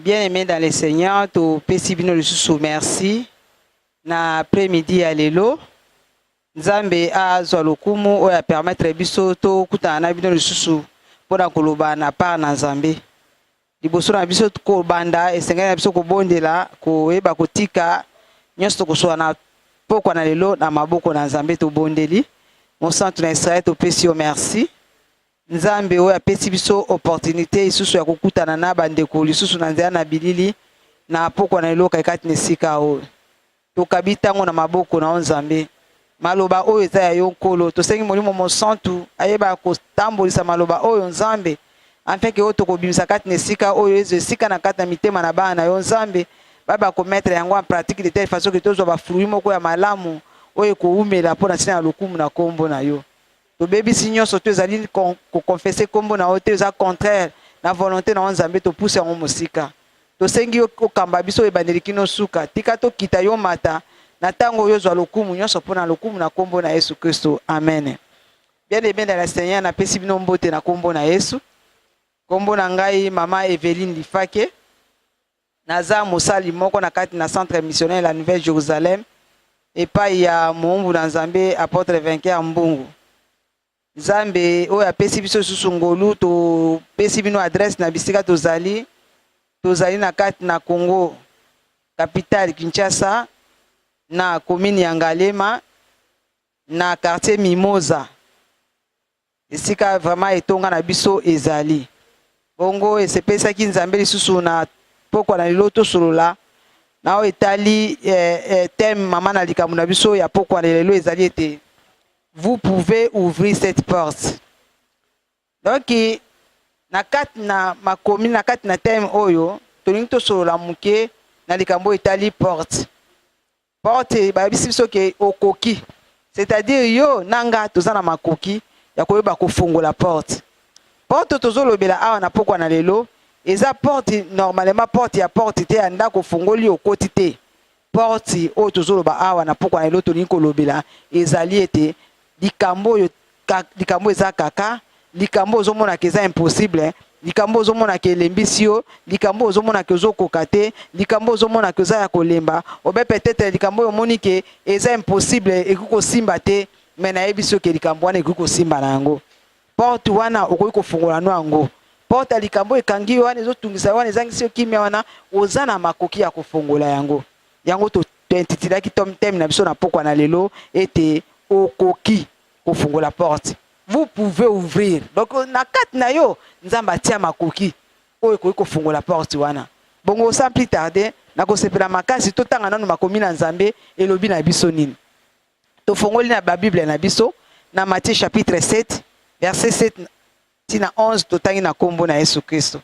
Bien-aimés dans le Seigneur, tu pesi bino lisusu merci. Na après-midi ya lelo, Nzambe azwa lokumu oya permettre biso to kutana na bino lisusu pona koloba na part na Nzambe. Liboso na biso ko banda esengeli na biso ko bondela ko yeba kotika nyonso ko na pokwa na lelo na maboko na Nzambe to bondeli. Mon centre na Israël to pesi o merci. Nzambe oya pesi biso opportunité isusu ya kokutana na bandeko lisusu na nzela na bilili na pokwa na lelo kaikati nesika o. To kabitango na maboko na Nzambe. Maloba oyo eza ya yo nkolo tosengi molimo mosantu ayeba kotambolisa maloba oyo Nzambe afin que oto kobimisa kati nesika oyo ezo esika na kati na mitema na bana na yo Nzambe baba ko mettre yango en pratique de telle façon que tozo ba fruit moko ya malamu oyo ko umela pona tina lokumu na kombo na yo to bebisi nyonso to ezali ko confesser kombo na ote eza contraire na volonté na Nzambe to pousser yango mosika tosengi yo kokamba biso ebandeliki no suka tika to kita yo mata na tango yo zwa lokumu nyonso pona lokumu na kombo na Yesu Kristo amen. Bien-aimé dans le Seigneur na pesi bino mbote na kombo na Yesu. Kombo na ngai mama Eveline Lifake naza mosali moko na kati na centre missionnaire la Nouvelle Jérusalem epai ya moumbu na Nzambe apôtre Vainqueur Mbungu. Nzambe oyo apesi biso susu ngolu to pesi bino adresse na bisika tozali na kati na Congo capitale Kinshasa na commune ya Ngalema na quartier Mimosa esika vraiment etonga na biso ezali bongo esepesaki Nzambe lisusu na pokwa na lelo tosolola na o etali thème mama na likambo na biso ya pokwa na lelo ezali ete vous pouvez ouvrir cette porte. Donc na kati na makomi na kati na thème oyo tolingi tosolola muke na likambo etali porte ba biso ke okoki, c'est-à-dire yo nanga toza na makoki ya koyeba kofungola porte tozolobela awa na pokwa na lelo eza porte normalement porte ya porte te anda kofungoli okoti te porte oyo tozoloba awa na pokwa na lelo tolingi kolobela ezali ete likambo eza kaka likambo ozomona ke eza impossible likambo ozomona ke elembisi yo likambo ozomona ke ozokoka te likambo ozomona ke oza ya kolemba obe peut-être likambo oyo omoni ke eza impossible ekoki kosimba te me nayebi so ke likambo wana ekoki kosimba na yango porte wana okoki kofungola no yango porte ya likambo ekangi wana ezotungisa wana ezangisi yo kimia wana oza na makoki ya kofungola yango tointitilaki thème na biso na pokwa na lelo ete okoki kofungola porte. Vous pouvez ouvrir. Donc na kati na yo Nzambe atia makoki oyo ekoki kofungola porte wana bongo sans plus tarder na kosepela makasi totanga nanu makomi na Nzambe elobi na biso nini tofungoli na Bible na biso na Matthieu chapitre 7 verset 7 tina 11 totangi na kombo na Yesu Kristo.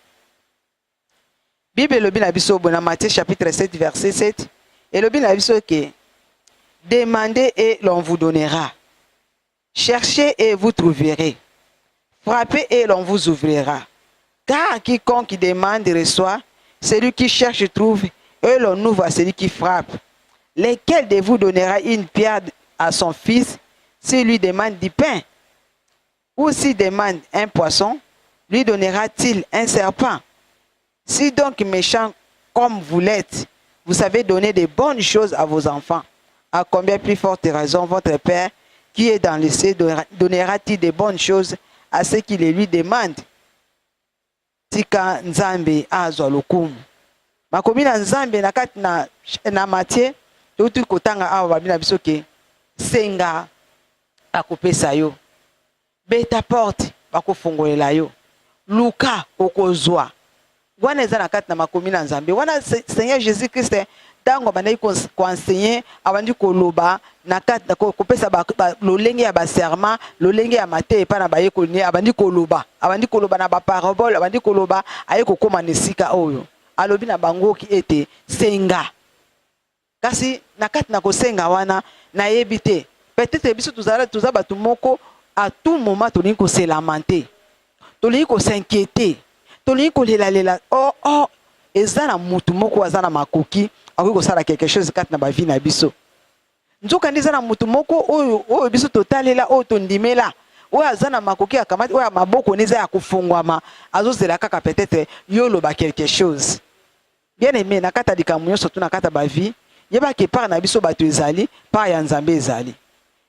Bible elobi na biso na Matthieu chapitre 7 verset 7 elobi na biso ke demandez et l'on vous donnera. Cherchez et vous trouverez. Frappez et l'on vous ouvrira. Car quiconque demande reçoit, celui qui cherche trouve, et l'on ouvre à celui qui frappe. Lequel de vous donnera une pierre à son fils s'il lui demande du pain? Ou s'il demande un poisson, lui donnera-t-il un serpent? Si donc méchant comme vous l'êtes, vous savez donner de bonnes choses à vos enfants, à combien plus forte raison votre Père qui est dans le ciel donnera-t-il de bonnes choses à ceux qui les lui demandent? Tika Nzambe azwa lokumu. Makomi na Nzambe na kati na Matthieu tutu kotanga awa babina biso ke senga akopesa yo. Beta porte bakofungolela yo. Luka okozwa. Wana eza na kati na makomi na Nzambe. Wana Seigneur Jésus Christ tango bandai ko enseigner abandi koloba na kati na kopesa lolenge ya ba serment lolenge ya mate epa na baye kolini abandi koloba na ba parabole abandi koloba aye kokoma nesika oyo alobi na bango ki ete senga kasi na kati na kosenga wana na yebite peut-être biso tuza batu moko à tout moment tolingi ko se lamenter tolingi ko s'inquiéter tolingi ko lela oh eza na mutu moko aza na makoki akoki kosala quelque chose kati na ba vie na biso nzoka ndiza na mutu moko oyo biso totalela oyo tondimela oyo aza na makoki akamati oyo maboko neza ya kufungwama azozela kaka peut-être yoloba quelque chose Bien aimé, na kata dikamunyo surtout na kata ba vie, yeba ke par na biso bato ezali, par ya nzambe ezali.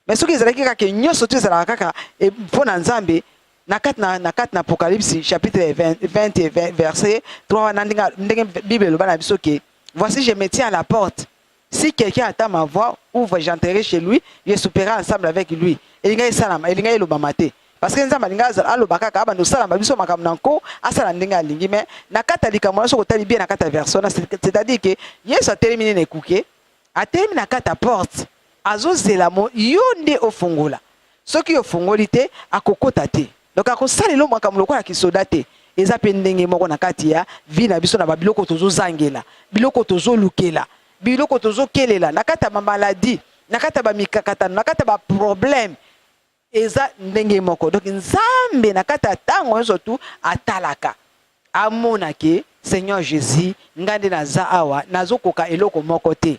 Mais ce qui ezalaki kaka nyonso to ezalaka kaka mpo na nzambe, na kata na Apocalypse chapitre 20 verset 3 na ndenge Bible eloba na biso ke voici je me tiens à la porte. Si quelqu'un attend ma voix, ouvre, j'entrerai chez lui, je souperai ensemble avec lui. Elinga esalama, elinga elobama te. Parce que nzamba linga alobaka ka ba no sala ba biso makambo nanko asala ndenge alingi, mais na kata likambo so ko tali bien na kata version, c'est-à-dire que Yesu a terminé na kuke, a terminé na kata porte. Azozela mo yonde ofungola. Soki ofungoli te akokota te. Donc akosala lo makambo lokola kisoda te. Eza pe ndenge moko na kati ya vi na biso na ba biloko tozo zangela, biloko tozo lukela, biloko tozo kelela, na kata ba maladie, na kata ba mikakata, na kata ba problème. Eza ndenge moko. Donc nzambe na kata tango surtout atalaka. Amona ke Seigneur Jésus ngande na za awa nazokoka eloko moko te.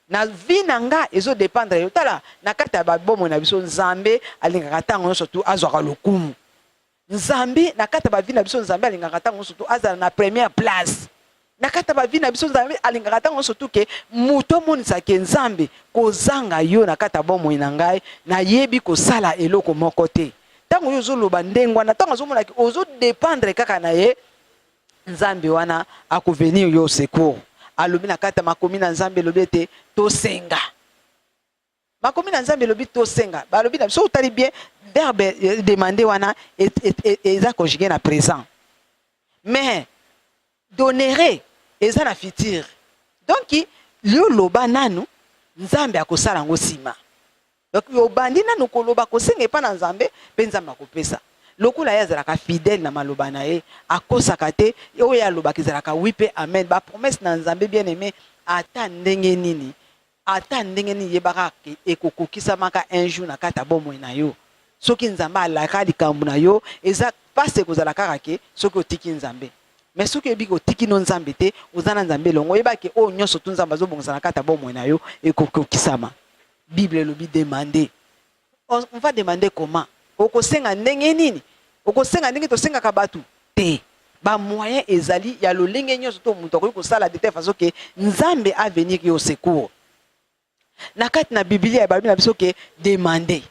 Na vie nanga ezo dépendre yo tala na kata ba bomo na biso nzambe alingaka tango surtout azwaka lokumu. Nzambe na kata ba vie na biso nzambe alingaka tango surtout azala na première place. Na kata ba vie na biso nzambe alingaka tango surtout ke muto monisa ke nzambe kozanga yo na kata bomo na ngai na yebi ko sala eloko moko te. Tango yo zo loba ndengwa na tango zo mona ke ozo dépendre kaka na ye nzambe wana akovenir yo secours. Alobi na kata makomi na nzambe lobi te to senga. Makomi na nzambe lobi to senga. Ba lobi na so tali bien verbe demander wana eza conjugué na présent. Mais donnerai eza na futur. Donc yo loba nanu nzambe akosala ngo sima. Donc yo bandi nanu ko loba ko senga pa na nzambe pe nzambe akopesa. Lokola ya zalaka fidèle na maloba na ye akosaka te oyo ya loba kizalaka wipe amen ba promesse na nzambe bien aimé ata ndenge nini yebaka ekokokisa maka un jour na kata bomo na yo soki nzambe alaka likambo na yo eza pase kozalaka kake soki otiki nzambe mais soki ebiki otiki no nzambe te ozana nzambe longo yebaki o nyonso tu nzambe azobongisa na kata bomo na yo ekokokisama. Bible lobi demander. On va demander comment? Okosenga ndenge nini? Okosenga ndenge tosenga kabatu te. Ba moyen ezali ya lolenge nyonso to muto ko sala de telle façon que nzambe a venir au secours. Na kati na Biblia ba na biso ke demander.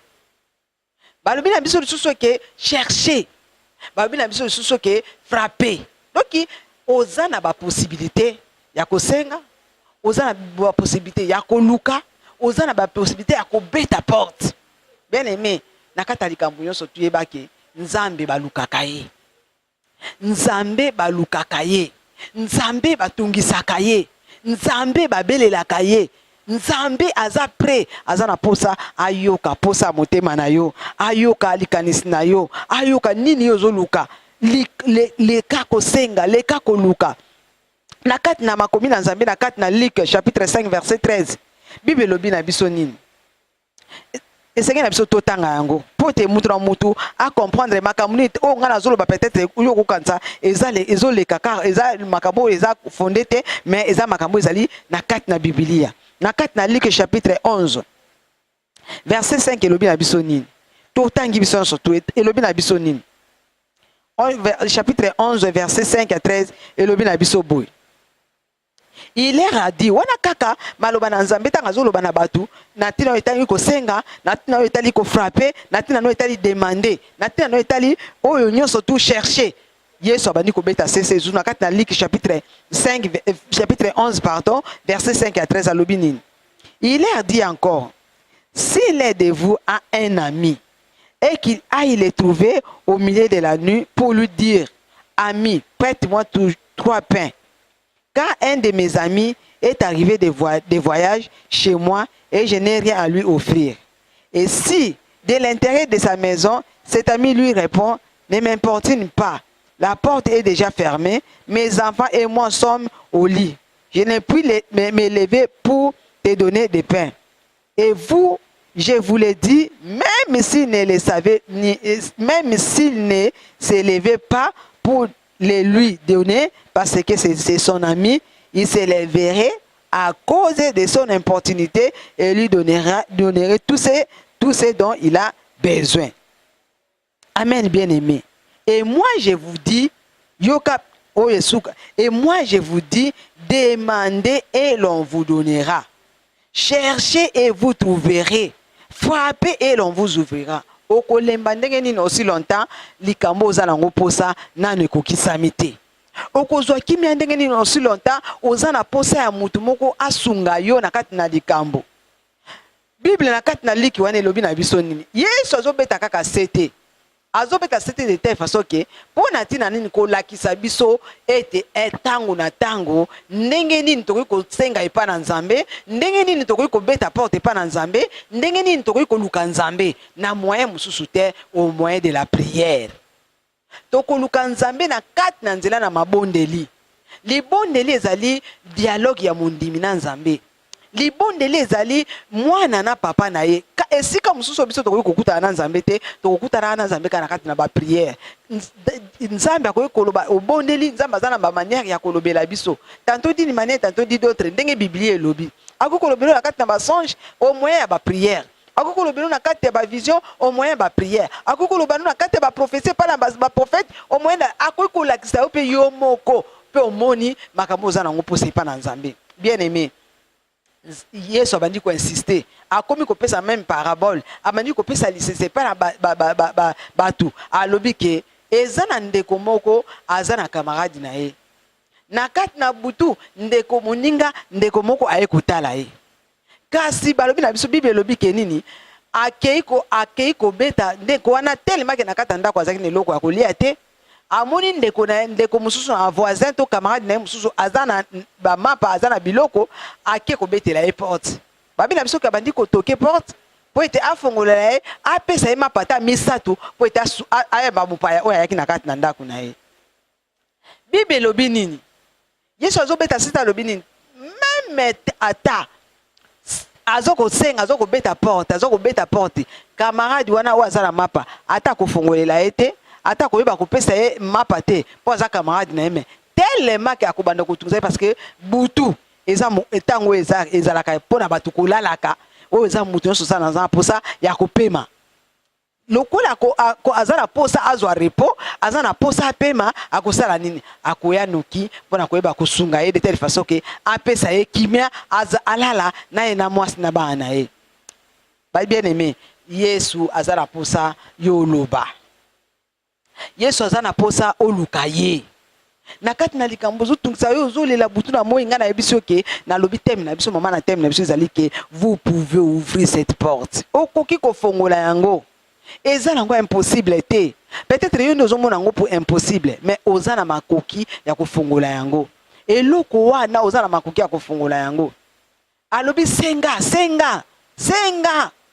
Ba lobi na biso lisusu ke chercher. Ba lobi na biso lisusu ke frapper. Donc ozana ba possibilité ya kosenga, ozana ba possibilité ya koluka, ozana ba possibilité ya kobeta porte. Bien aimé, na kata likambo nyonso tuyebake nzambe balukaka ye. Nzambe balukaka ye. Nzambe batungisaka ye. Nzambe babelelaka ye. Nzambe aza prêt azana posa ayoka posa motema na yo, ayoka likanisi na yo, ayoka nini yo zoluka, leka kosenga, leka koluka. Na kati na makomi na nzambe na kati na Luc chapitre 5 verset 13. Bible lobi na biso nini? Esenge na biso totanga yango pote mutu na mutu a comprendre makambo o ngana zolo ba peut-être yo ko kanza ezoleka car eza makambo eza fondé te mais eza makambo ezali na kati na Biblia. Na kati na Luc chapitre 11 verset 5 elobi na biso nini? Totangi biso surtout elobi na biso nini? Chapitre 11 verset 5 à 13 elobi na biso boy. Il leur a dit wana kaka maloba na nzambe tanga zoloba na batu natina etali ko senga natina etali ko frapper natina no etali demander natina no etali oyo nyonso tout chercher. Yesu abandi ko beta sese na kati na Luc chapitre 11 pardon verset 5 à 13 alobi nini? Il leur dit encore s'il l'un de vous a un ami et qu'il aille le trouver au milieu de la nuit pour lui dire ami prête-moi 3 pains. Car un de mes amis est arrivé de voyage chez moi et je n'ai rien à lui offrir. Et si, de l'intérieur de sa maison, cet ami lui répond, ne m'importune pas, la porte est déjà fermée, mes enfants et moi sommes au lit. Je n'ai pu me lever pour te donner des pains. Et vous, je vous l'ai dit, même s'il ne le savait, même s'il ne se levait pas pour les lui donner, parce que c'est son ami, il se lèverait à cause de son importunité et lui donnerait tout ce dont il a besoin. Amen, bien-aimé. Et moi, je vous dis, yoka Et moi je vous dis, demandez et l'on vous donnera. Cherchez et vous trouverez. Frappez et l'on vous ouvrira. Okolemba ndenge nini aussi longtemps likambo ozala ngo posa nanu ekokisami te. Okozwa kimia ndenge nini aussi longtemps ozana posa ya mutu moko asunga yo na kati na likambo. Bible na kati na liki wana elobi na biso nini? Yesu azobeta kaka sete. Azobeta sete de telle façon que pona tina nini ko lakisa biso ete etango na tango ndenge nini tokoki ko senga epa na Nzambe, ndenge nini tokoki ko beta porte epa na Nzambe, ndenge nini tokoki ko luka Nzambe na moyen mususu te au moyen de la prière. Toko luka Nzambe na kati na nzela na mabondeli. Libondeli ezali dialogue ya mondimi na Nzambe. Libondeli ezali mwana na papa na ye. Esika mususu biso tokoki kokuta na Nzambe te, tokokuta na Nzambe kana kati na ba prière. Nzambe akoki koloba obondeli, Nzambe azana ba manière ya kolobela biso. Tantôt d'une manière, tantôt d'autre, ndenge Biblie elobi. Akoki kolobela na kati na ba songe au moyen ya ba prière. Akoki kolobela na kati ya ba vision au moyen ba prière. Akoki kolobela na kati ya ba prophétie par na ba prophète au moyen akoki kolakisa yo pe yo moko pe omoni makambo za na ngo posa pa na Nzambe. Bien aimé. Yesu abandi ko insister akomi ko pesa même parabole abandi ko pesa lisese pa na batu alobi ke ezana ndeko moko azana camarade na ye na kati na butu ndeko moninga ndeko moko aye kotala ye kasi balobi na biso Bible elobi ke nini akei ko beta ndeko wana tellement ke na kati ndako azaki ne loko ya kolia te amoni ndeko mususu na voisin to camarade na mususu azana ba mapa azana biloko ake ko betela e porte babi na biso ka bandi ko toke porte po ete afongola ye apesa ye mapa ta misato po ete aya ba mupaya oya yaki na kati na ndako na ye. Bible lobi nini? Yesu azobeta sita lobi nini? Même ata azoko senga azoko beta porte camarade wana o azala mapa ata ko fongolela ete ata koyeba kopesa ye mapa te po aza camarade na ye tellement ke akobanda kotunza parce que butu eza etango ezalaka mpona bato kolalaka oyo eza mutu nyonso osala na nzala posa ya kopema lokola aza na posa azwa repo aza na posa apema akosala nini akoya noki mpona koyeba kosunga ye de telle façon ke apesa ye kimia alala na ye na mwasi na bana na ye. Ba bien aimé, Yesu aza na posa yo loba. Yesu azana posa oluka ye. Na kati na likambo zotungisa yo zolela butu na moi nga na yebiso ke na lobi teme na biso mama na teme na biso ezali ke vous pouvez ouvrir cette porte. Okoki ko fongola yango. Eza nango impossible te. Peut-être yo ndozomona yango pour impossible, mais ozana makoki ya ko fongola yango. Eloko wana ozana makoki ya ko fongola yango. Alobi senga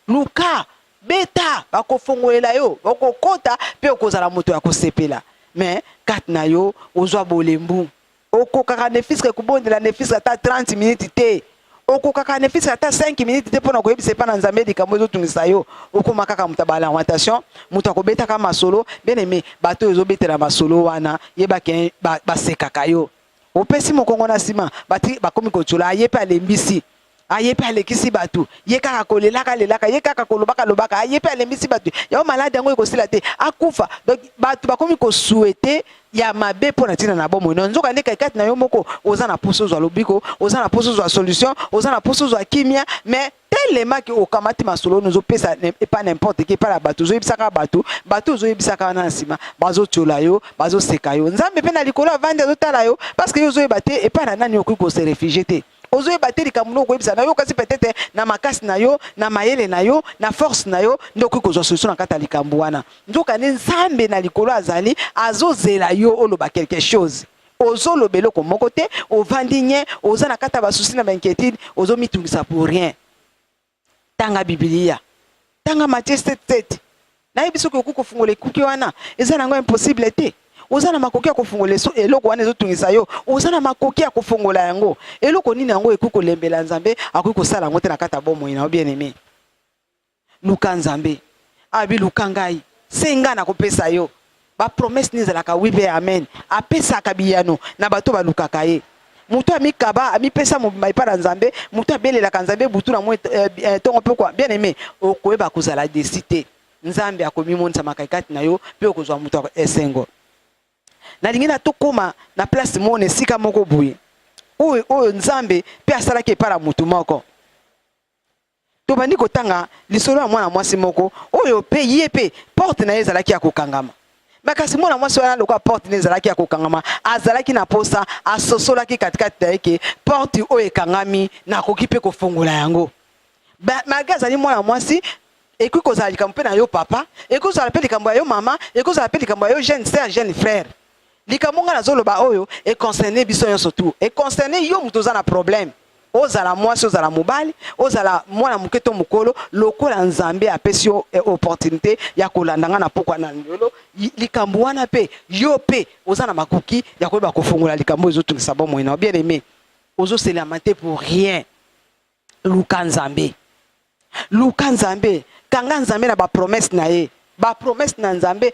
luka beta bakofongolela yo bakokota pe okozala moto ya kosepela mais kat na yo ozwa bolembu okokaka ne fiske kubondela ne fiske ata 30 minutes te okokaka ne fiske ata 5 minutes te pona koyebisa pa na Nzambe likambo ezotungisa yo okoma kaka muta bala lamentation muta kobeta ka masolo bien aimé bato ezobetela masolo wana yebake basekaka yo opesi mokongo na sima bati bakomi kochola yepe alembisi ayepe alekisi batu ye kaka kolelaka lelaka ye kaka kolobaka lobaka ayepe alembisi batu ya malade yango ekosila te akufa donc batu bakomi ko souhaiter ya mabe pona tina na bomo nzoka ndeka kati na yo moko oza na poso zwa lobiko oza na poso zwa solution oza na poso zwa kimia mais tellement que okamati masolo nous opesa pas n'importe qui pas la batu zo yebisaka batu zo yebisaka na nsima bazo tiola yo bazo seka yo Nzambe pe na likolo avande zo tala yo parce que yo zo yebate et pas na nani okoki ko se réfugier te ozo yebate likamuno ko yebisa na yo kasi peut-être na makasi na yo na mayele na yo na force na yo ndoko ko zo solution na kata likambo wana nzoka ne Nzambe na likolo azali azozela yo oloba quelque chose ozo lobelo ko moko te ovandinye oza na kata ba souci na inquiétude ozo mitungisa pour rien. Tanga Biblia tanga Matthieu 7:7 na yebiso ko kufungola ekuki wana eza nango impossible te oza na makoki ya kofungola so eloko wana ezotungisa yo oza na makoki ya kofungola yango eloko nini yango ekuko lembela Nzambe akoki kosala ngo te na kata bomoi na bien aimé luka Nzambe abi luka ngai senga na kopesa yo ba promesse ni ezalaka wibe amen apesaka biyano na bato balukaka ye mutu amikaba amipesa mobimba ipara Nzambe mutu abelelaka Nzambe butu na mwe tongo pe kwa bien aimé okoyeba kozala desite Nzambe akomimonisa makaikati na yo pe okozwa mutu esengo. na lingina to koma na place mone sika moko boye oyo nzambe pe asalaki para mutu moko to bandi kotanga lisolo ya mwana mwasi moko oyo pe ye pe porte na ezalaki ya kokangama makasi mwana mwasi wana lokwa porte na ezalaki ya kokangama azalaki na posa asosolaki katikati na yeke porte oyo ekangami na koki pe kofungola yango malgré azali mwana mwasi ekoki kozala likambo mpe na yo papa ekoki kozala mpe likambo ya yo mama ekoki kozala mpe likambo ya yo jeune sœur jeune frère likambo nga nazoloba oyo econcerne biso nyonso tu econcerne yo moto oza na problème ozala mwasi ozala mobali ozala mwana moke to mokolo lokola nzambe apesi yo opportunité ya kolanda nga na pokwa na ndolo likambo wana mpe yo mpe oza na makoki ya koyeba kofungola likambo ezotungisa bomoi na bien aimé ozoselama te pour rien luka nzambe kanga nzambe na bapromese na ye bapromese na nzambe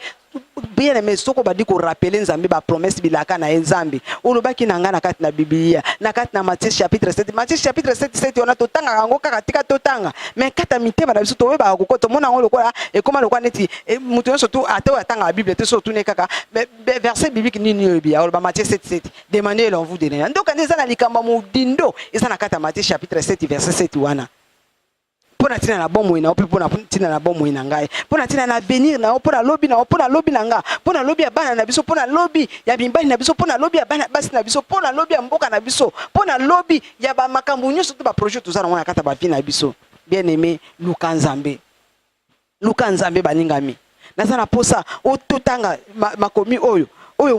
bien aimé soko badi ko rappeler nzambe bapromese bilaka na ye nzambe olobaki na nga na kati na Biblia na kati na Matthieu chapitre 7 Matthieu chapitre 7 on a totanga yango kaka tika totanga mais kata mitema na biso to weba ko to mona ngo lokola ekoma lokola neti mutu nyonso tu ata atanga la Bible te so tune kaka verset biblique nini obi oloba Matthieu 7 demandez et l'on vous donnera donc eza na likamba mudindo eza na kata Matthieu chapitre 7 verset 7 wana pona tina na bomo ina opi pona tina na bomo ina ngai pona tina na venir na pona lobby na nga pona lobby ya bana na biso pona lobby ya bimbali na biso pona lobby ya bana basi na biso pona lobby ya mboka na biso pona lobby ya ba makambo nyonso to ba projet tozana mona kata ba vie na biso bien aimé luka nzambe baningami nazana posa ototanga makomi oyo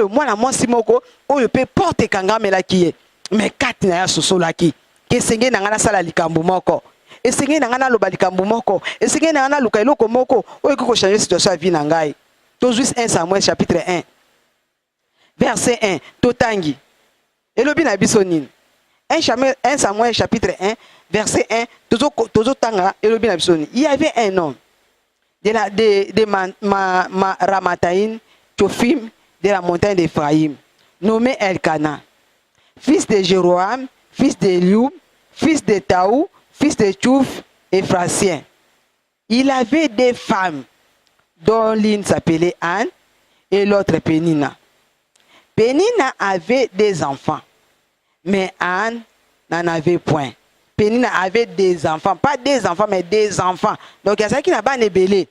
mwana mwasi moko oyo pe porte kangamelaki ye mais kati na ya sosolaki kesenge na ngana sala likambo moko esengeli na ngana loba likambo moko esengeli na ngana luka eloko moko oyo ko changer situation ya vie na ngai to juste 1 Samuel chapitre 1 verset 1 totangi elobi na biso nini 1 Samuel chapitre 1 verset 1 tozo tanga elobi na biso nini il y avait un homme de Ramataïm Tophim de la montagne d'Ephraïm nommé Elkana fils de Jéroam fils de Eliub fils de Taou fils de Tchouf, Ephrasien. Il avait des femmes, dont l'une s'appelait Anne et l'autre Pénina. Pénina avait des enfants, mais Anne n'en avait point. Pénina avait des enfants, pas des enfants, mais des enfants. Donc il y a ça qui n'a pas nébélé.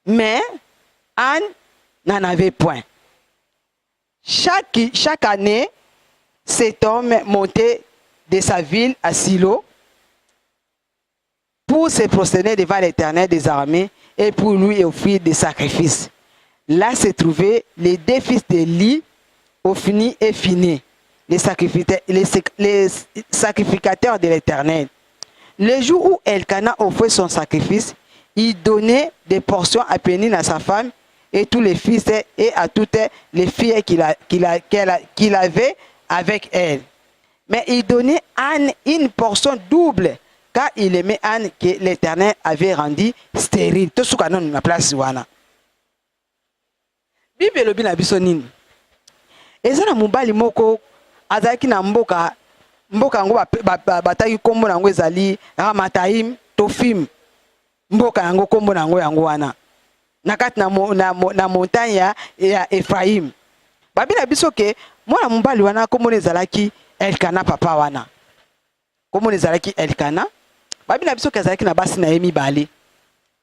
Mais Anne n'en avait point. Chaque année, cet homme montait de sa ville à Silo pour se prosterner devant l'Éternel des armées et pour lui offrir des sacrifices. Là se trouvaient les deux fils d'Élie, Ophni et Phiné, les sacrificateurs de l'Éternel. Le jour où Elkana offrait son sacrifice, il donnait des portions à Pénine à sa femme et tous les fils et à toutes les filles qu'il avait avec elle. Mais il donnait à Anne une portion double, car il aimait Anne que l'Éternel avait rendu stérile. Tout ce qu'on a na place wana. Bible lobi na biso nini. Eza na mobali moko azalaki na mboka yango bataki kombo nango ezali Ramataïm Tophim. Mboka yango kombo nango wana. Na kati na montagne ya Ephraim. Babi na biso ke mwana mobali wana kombo ezalaki Elkana papa wana. Komo ezalaki Elkana. Babi na biso kezalaki na basi na ye mibale.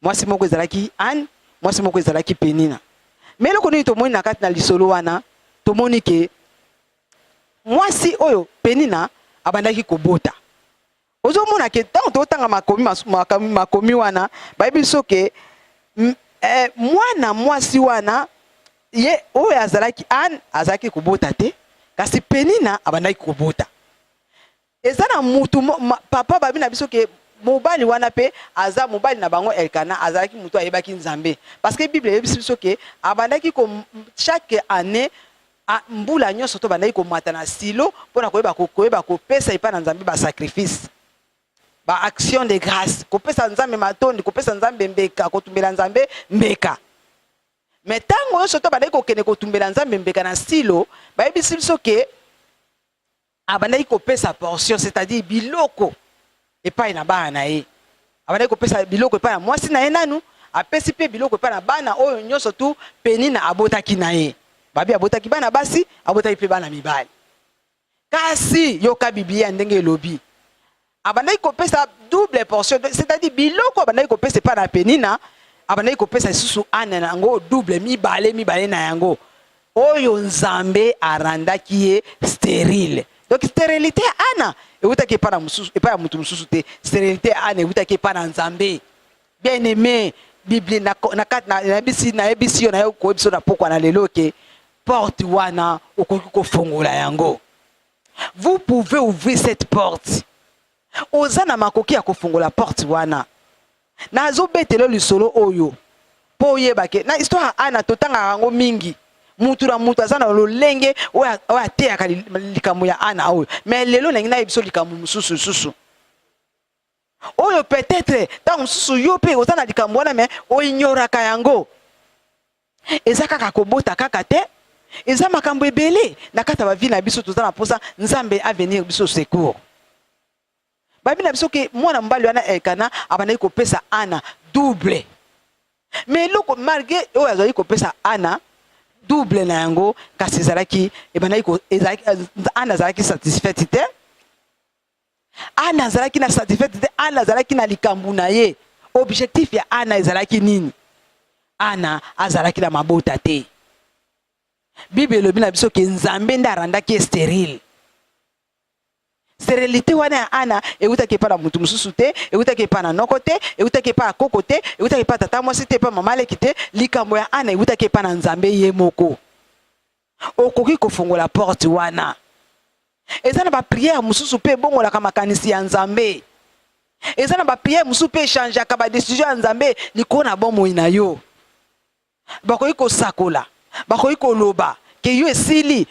Mwasi moko ezalaki Anne, mwasi moko ezalaki Pénina. Mais loko nini tomoni na kati na lisolo wana, tomoni ke mwasi oyo Pénina abandaki kobota. Ozomona ke tango totanga makomi wana, babi biso ke mwana mwasi wana ye oyo azalaki Anne azalaki kobota te. Kasi Pénina abandaki kobota. Eza na mutu papa babi na biso ke mobali wana pe aza mobali na bango Elkana azalaki mutu ayebaki nzambe. Parce que Bible yebisi biso ke abandaki ko chaque année mbula nyonso to bandaki ko mata na Silo pona koyeba ko pesa ipa na nzambe ba sacrifice. Ba action de grâce, ko pesa nzambe matondi, ko pesa nzambe mbeka, ko tumbela nzambe mbeka. Mais tango yo soto bandaki ko kene ko tumbela nzambe mbeka na Silo, ba yebisi biso ke abandaki ko pesa portion, c'est-à-dire biloko epai na bana na ye. Abandaki ko pesa biloko epai na mwasi na ye nanu, apesi pe biloko pa na bana oyo nyonso tu Penina abotaki na ye. Babi abotaki bana basi, abotaki pe bana mibali. Kasi yoka Biblia ndenge elobi. Abandaki kopesa double portion, c'est-à-dire biloko abandaki kopesa pa na Penina, abandaki kopesa susu Ana na yango double mibale na yango. Oyo Nzambe arandaki ye stérile. Donc stérilité Ana eutaki pa na mususu, epa ya mutu mususu te. Stérilité Ana eutaki pa na Nzambe. Bien aimé, Bible na bisi yo na yo ko biso na pokwa na lelo ke porte wana okoki ko fongola yango. Vous pouvez ouvrir cette porte. Ozana makoki ya kofungola porte wana. Na zo betelo lisolo oyo. Po yebake na histoire Ana totanga yango mingi. Mutu na mutu azana lolenge oya te ya likambo ya Ana oyo. Mais lelo na ngina biso likambo mususu. Oyo peut-être tant mususu yo pe ozana likambo wana mais o ignoraka yango. Eza kaka kobota kaka te. Eza makambo ebele na kata ba vie na biso tozana posa Nzambe a venir biso secours. Babi na biso ke mwana mbali wana Elkana abandaki kopesa Ana double. Mais loko malgré oyo azali kopesa Ana double na yango kasi ezalaki ebandaki ko Ana azalaki satisfaite te. Ana azalaki na satisfaite te, Ana azalaki na likambo na ye. Objectif ya Ana ezalaki nini? Ana azalaki na mabota te. Bible elobi na biso ke Nzambe nde arandaki stérile. Stérilité wana ya Ana eutaki pa na mutu mususu te, eutaki pa na noko te, eutaki pa na koko te, eutaki pa tata mwasi te, pa mama leki te. Likambo ya Ana eutaki pa na Nzambe ye moko. Okoki kofungola porte wana. Eza na ba prière mususu pe bongolaka makanisi ya Nzambe. Eza na ba prière mususu pe changeaka ba décision ya Nzambe likolo na bomoi na yo. Bakoki kosakola, bakoki koloba ke yo esili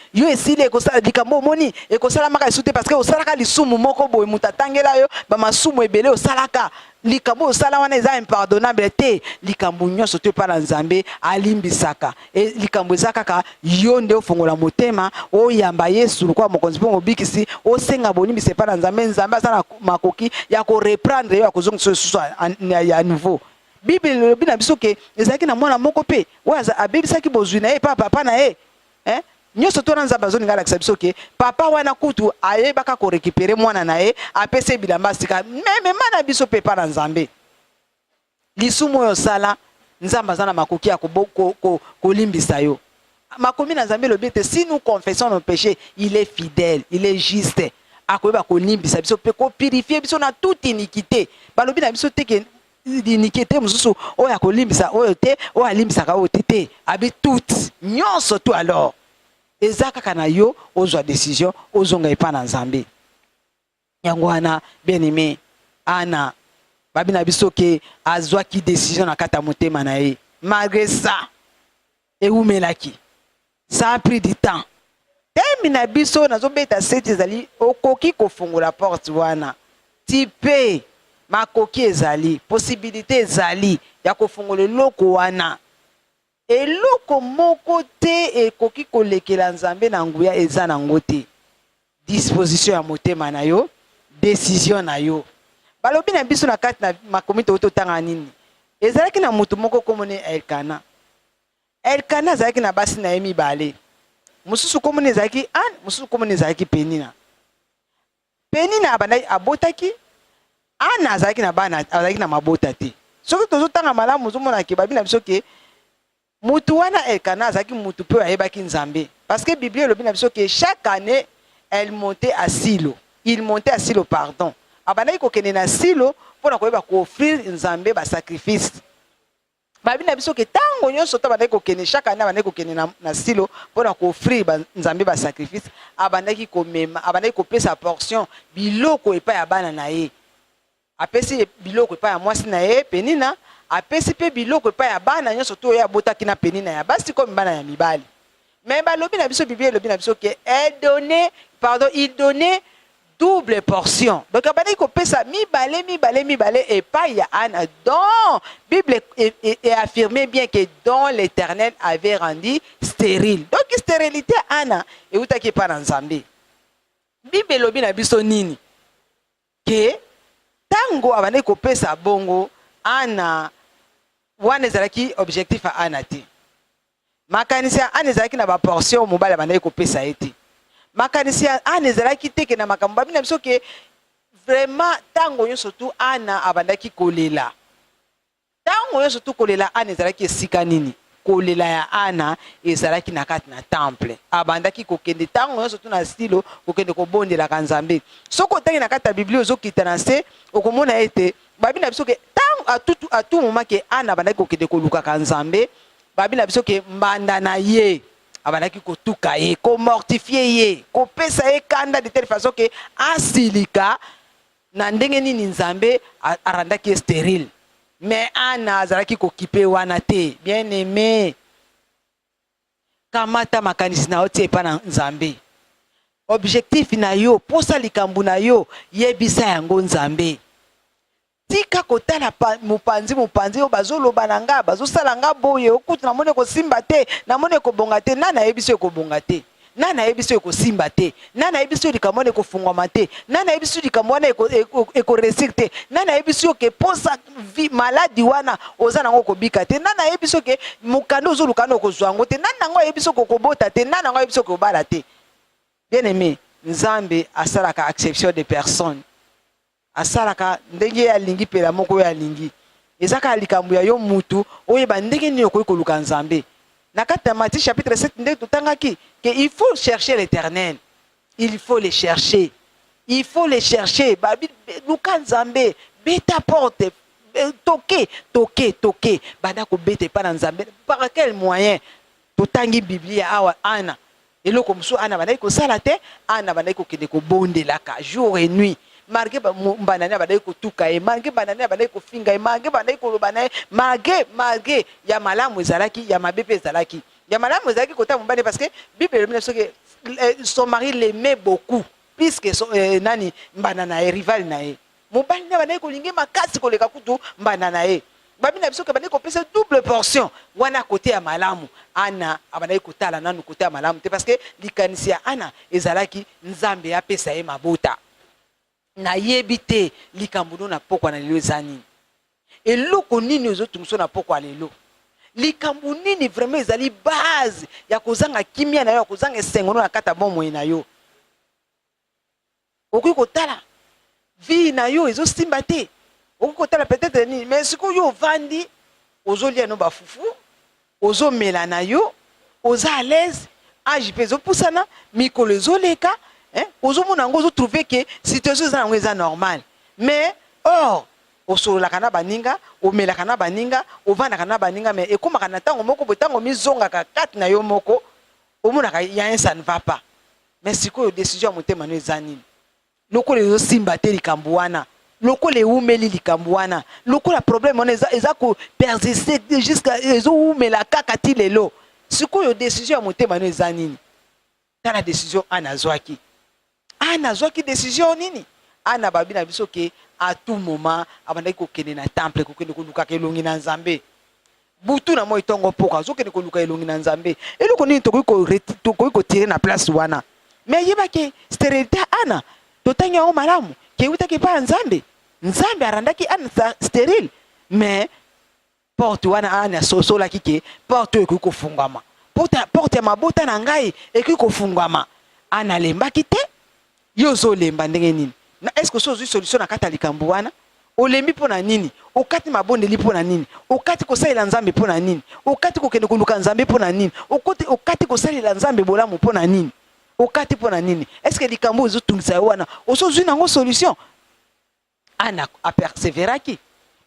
ekosala likambo moni ekosala maka esute parce que osalaka lisumu moko boye mutatangela yo ba masumu ebele osalaka likambo osala wana eza impardonnable te. Likambo nyonso te pa na Nzambe alimbisaka e likambo eza kaka yo nde ofongola motema oyamba Yesu kwa mokonzi po mobikisi osenga bonimbisa pa na Nzambe. Nzambe asala makoki ya ko reprendre yo ya kozongisa susu ya nouveau. Bible elobi na biso ke ezalaki na mwana moko pe oyo abebisaki bozwi na ye pa papa na ye. Nyonso to na Nzambe azoninga lakisa biso ke papa wana kutu ayebaka ko récupérer mwana na ye apese bilamba sika meme mana biso pe pa na Nzambe. Lisumu oyo sala Nzambe azana makoki ya kolimbisa yo. Makomi na Nzambe lobi te si nous confessons nos péchés, il est fidèle, il est juste. Akoyeba kolimbisa biso pe ko purifier biso na toute iniquité. Balobi na biso te ke iniquité mususu oya kolimbisa oyo te oyo alimbisaka oyo te abi toute nyonso tu alors eza kaka na yo ozwa décision ozonga epa na Nzambe. Yango wana bien aimé Ana babi na biso ke azwaki décision na kata motema na ye. Malgré ça eumelaki ça a pris du temps. Temi na biso nazobeta seti ezali okoki kofungola porte wana tipe makoki ezali, possibilité ezali ya kofungola eloko wana. Eloko moko te ekoki kolekela Nzambe na nguya eza na ngote. Disposition ya motema na yo, décision na yo. Balobi na biso na kati na makomi to tanga nini. Ezalaki na mutu moko komone Elkana. Elkana ezalaki na basi na ye mibale. Mususu komone ezalaki Ana, mususu komone ezalaki Penina. Penina abotaki Ana azalaki na bana azalaki na mabota te. Soki tozotanga malamu ozomona ke babi na biso ke mutu wana Elkana azalaki mutu pe ayebaki Nzambe. Parce que Bible elobi na biso ke chaque année elle montait à Silo. Il montait à Silo pardon. Abandaki kokende na Silo pona koyeba ko offrir Nzambe ba sacrifice. Babi na biso ke tango nyonso to abandaki kokende chaque année abandaki kokende na Silo pona ko offrir Nzambe ba sacrifice. Abandaki komema, abandaki kopesa portion biloko epa ya bana na ye. Apesi biloko epa ya mwasi na ye Penina, apesi pe biloko epa ya bana nyonso to ya botaki na Penina ya basi comme bana ya mibali. Mais balobi na biso Bible lobi na biso ke il donnait double portion. Donc abandaki kopesa mibale epa ya Ana. Donc Bible est affirmé bien que dont l'Éternel avait rendu stérile. Donc stérilité Ana eutaki epa na Nzambe. Bible lobi na biso nini? Que tango abandaki kopesa bongo Ana wana ezalaki objectif ya ana te makanisi ya ana ezalaki na baportion mobali abandaki kopesa ye te makanisi ya ana ezalaki teke na makambo babi na biso ke vraiment ntango nyonso tu ana abandaki kolela ntango nyonso tu kolela ana ezalaki esika nini kolela ya ana ezalaki na kati na temple abandaki kokende ntango nyonso tu na stilo kokende kobondelaka nzambe soki otangi na kati ya biblia ozokita na se okomona ete babi na biso ke ntango atu moma ke ana abandaki kokende kolukaka nzambe babi na biso ke mbanda na ye abandaki kotuka ye komortifie ye kopesa ye kanda de telle façon ke asilika na ndenge nini nzambe arandaki ye stérile mais ana azalaki kokipe wana te bien aimé kamata makanisi na otie epa na nzambe objectif na yo posa likambo na yo yebisa yango nzambe tika kotala mopanzi oyo bazoloba na nga bazosala nga boye okutu namoni kosimba te namoni kobonga te nani ayebi so ekobonga te nani ayebi so ekosimba te nani ayebi so likambo wana ekofungwama te nani ayebi so likambo wana ekoresir te nani ayebi so ke posa maladi wana oza nango kobika te nani ayebi so ke mokanda ozoluka na okozwa yango te nani nango ayebi so kokobota te nani nango ayebi so kobala te bien aimé nzambe asalaka acception de personne asalaka ndenge alingi pela moko oyo alingi ezaka likambo ya yo mutu oyeba ndenge nini okoki koluka nzambe na kati ya Matthieu chapitre 7 ndenge totangaki que il faut chercher l'éternel il faut le chercher babi luka nzambe beta porte toke banda kobeta epa na nzambe par quel moyen totangi biblia awa ana eloko mosusu ana bandaki kosala te ana bandaki kokende kobondelaka jour et nuit malgré mbanani abandaki kotuka ye malgré banani abandaki kofinga ye malgré bandaki koloba na ye malgré ya malamu ezalaki ya mabe mpe ezalaki ya malamu ezalaki kota mobali parce que bible elobi soki son mari l'aimait beaucoup puisque nani mbana na ye rival na ye mobali ne abandaki kolingi makasi koleka kutu mbana na ye babi na biso ke bandaki kopesa double portion wana kote ya malamu ana abandaki kotala nanu kote ya malamu te parce que likanisi ya ana ezalaki nzambe apesa ye mabota na yebi te likambo na pokwa na lelo eza nini eloko nini ozotungisa na pokwa lelo likambo nini vraiment ezali base ya kozanga kimia na yo ya kozanga esengo na kata bomoi na yo okoki kotala vie na yo ezosimba te okoki kotala peut-être nini mais sikoyo yo ovandi ozolia no bafufu ozomela na yo oza à l'aise age mpe ezopusana mikolo ezoleka ozomona yango ozotrouve ke situation eza yango eza normal mais or osololaka na baninga omelaka na baninga ovandaka na baninga mais ekomaka na ntango moko boye ntango mizongaka kati na yo moko omonaka ya ça ne va pas mais sikoyo décision ya motema no eza nini lokola ezosimba te likambo wana lokola eumeli likambo wana lokola problème wana eza kopersiste jusqu'à ezoumela kaka ti lelo sikoyo décision ya motema no eza nini tala décision ana azwaki décision nini ana babi na biso ke à tout moment abandaki kokende na temple kokende kolukaka elongi na nzambe butu na moi tongo poka azokende koluka elongi na nzambe eloko nini tokoki kotire na place wana mais yebake stérilité ana totangi yango malamu ke eutaki epa ya nzambe arandaki ana stérile mais porte wana ana asosolaki ke porte oyo ekoki kofungwama porte ya mabota na ngai ekoki kofungwama ana alembaki te yo ozolemba ndenge nini na est-ce que so ozwi solution na kati ya likambo wana olembi mpo na nini okati mabondeli mpo na nini okati kosalela nzambe mpo na nini okati kokende koluka nzambe mpo na nini okati kosalela nzambe bolamu mpo na nini okati mpo na nini est-ce que likambo ezotungisa yo wana ozozwi nango solution ana aperseveraki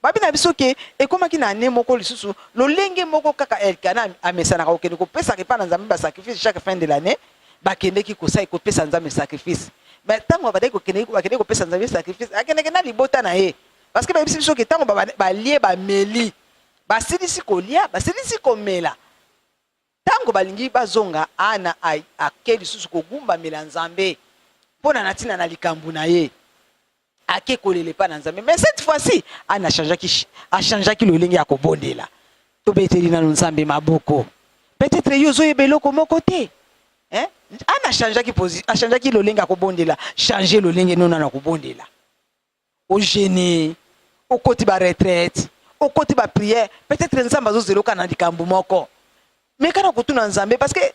babi na biso ke ekomaki na ane moko lisusu lolenge moko kaka elkana amesanaka kokende kopesaka epa na nzambe basacrifice chaque fin de l'année bakendeki kosai kopesa nzambe sacrifice mais tango bakende kopesa nzambe sacrifice akendeke na libota na ye parce que bayebisi biso ke tango balie bameli basilisi kolia basilisi komela tango balingi bazonga ana ake lisusu kogumbamela nzambe mpona na ntina na likambo na ye ake kolele pa na nzambe mais cette fois-ci ana achangeaki lolenge ya kobondela tobeteli nano nzambe maboko peut-être yo ozoyeba eloko moko te ana achangeaki lolenge ya kobondela changer lolenge nona na kobondela ogene okoti ba retraite au côté ba prière peut-être nzambe azozelo kana likambo moko mais kana kutuna nzambe parce que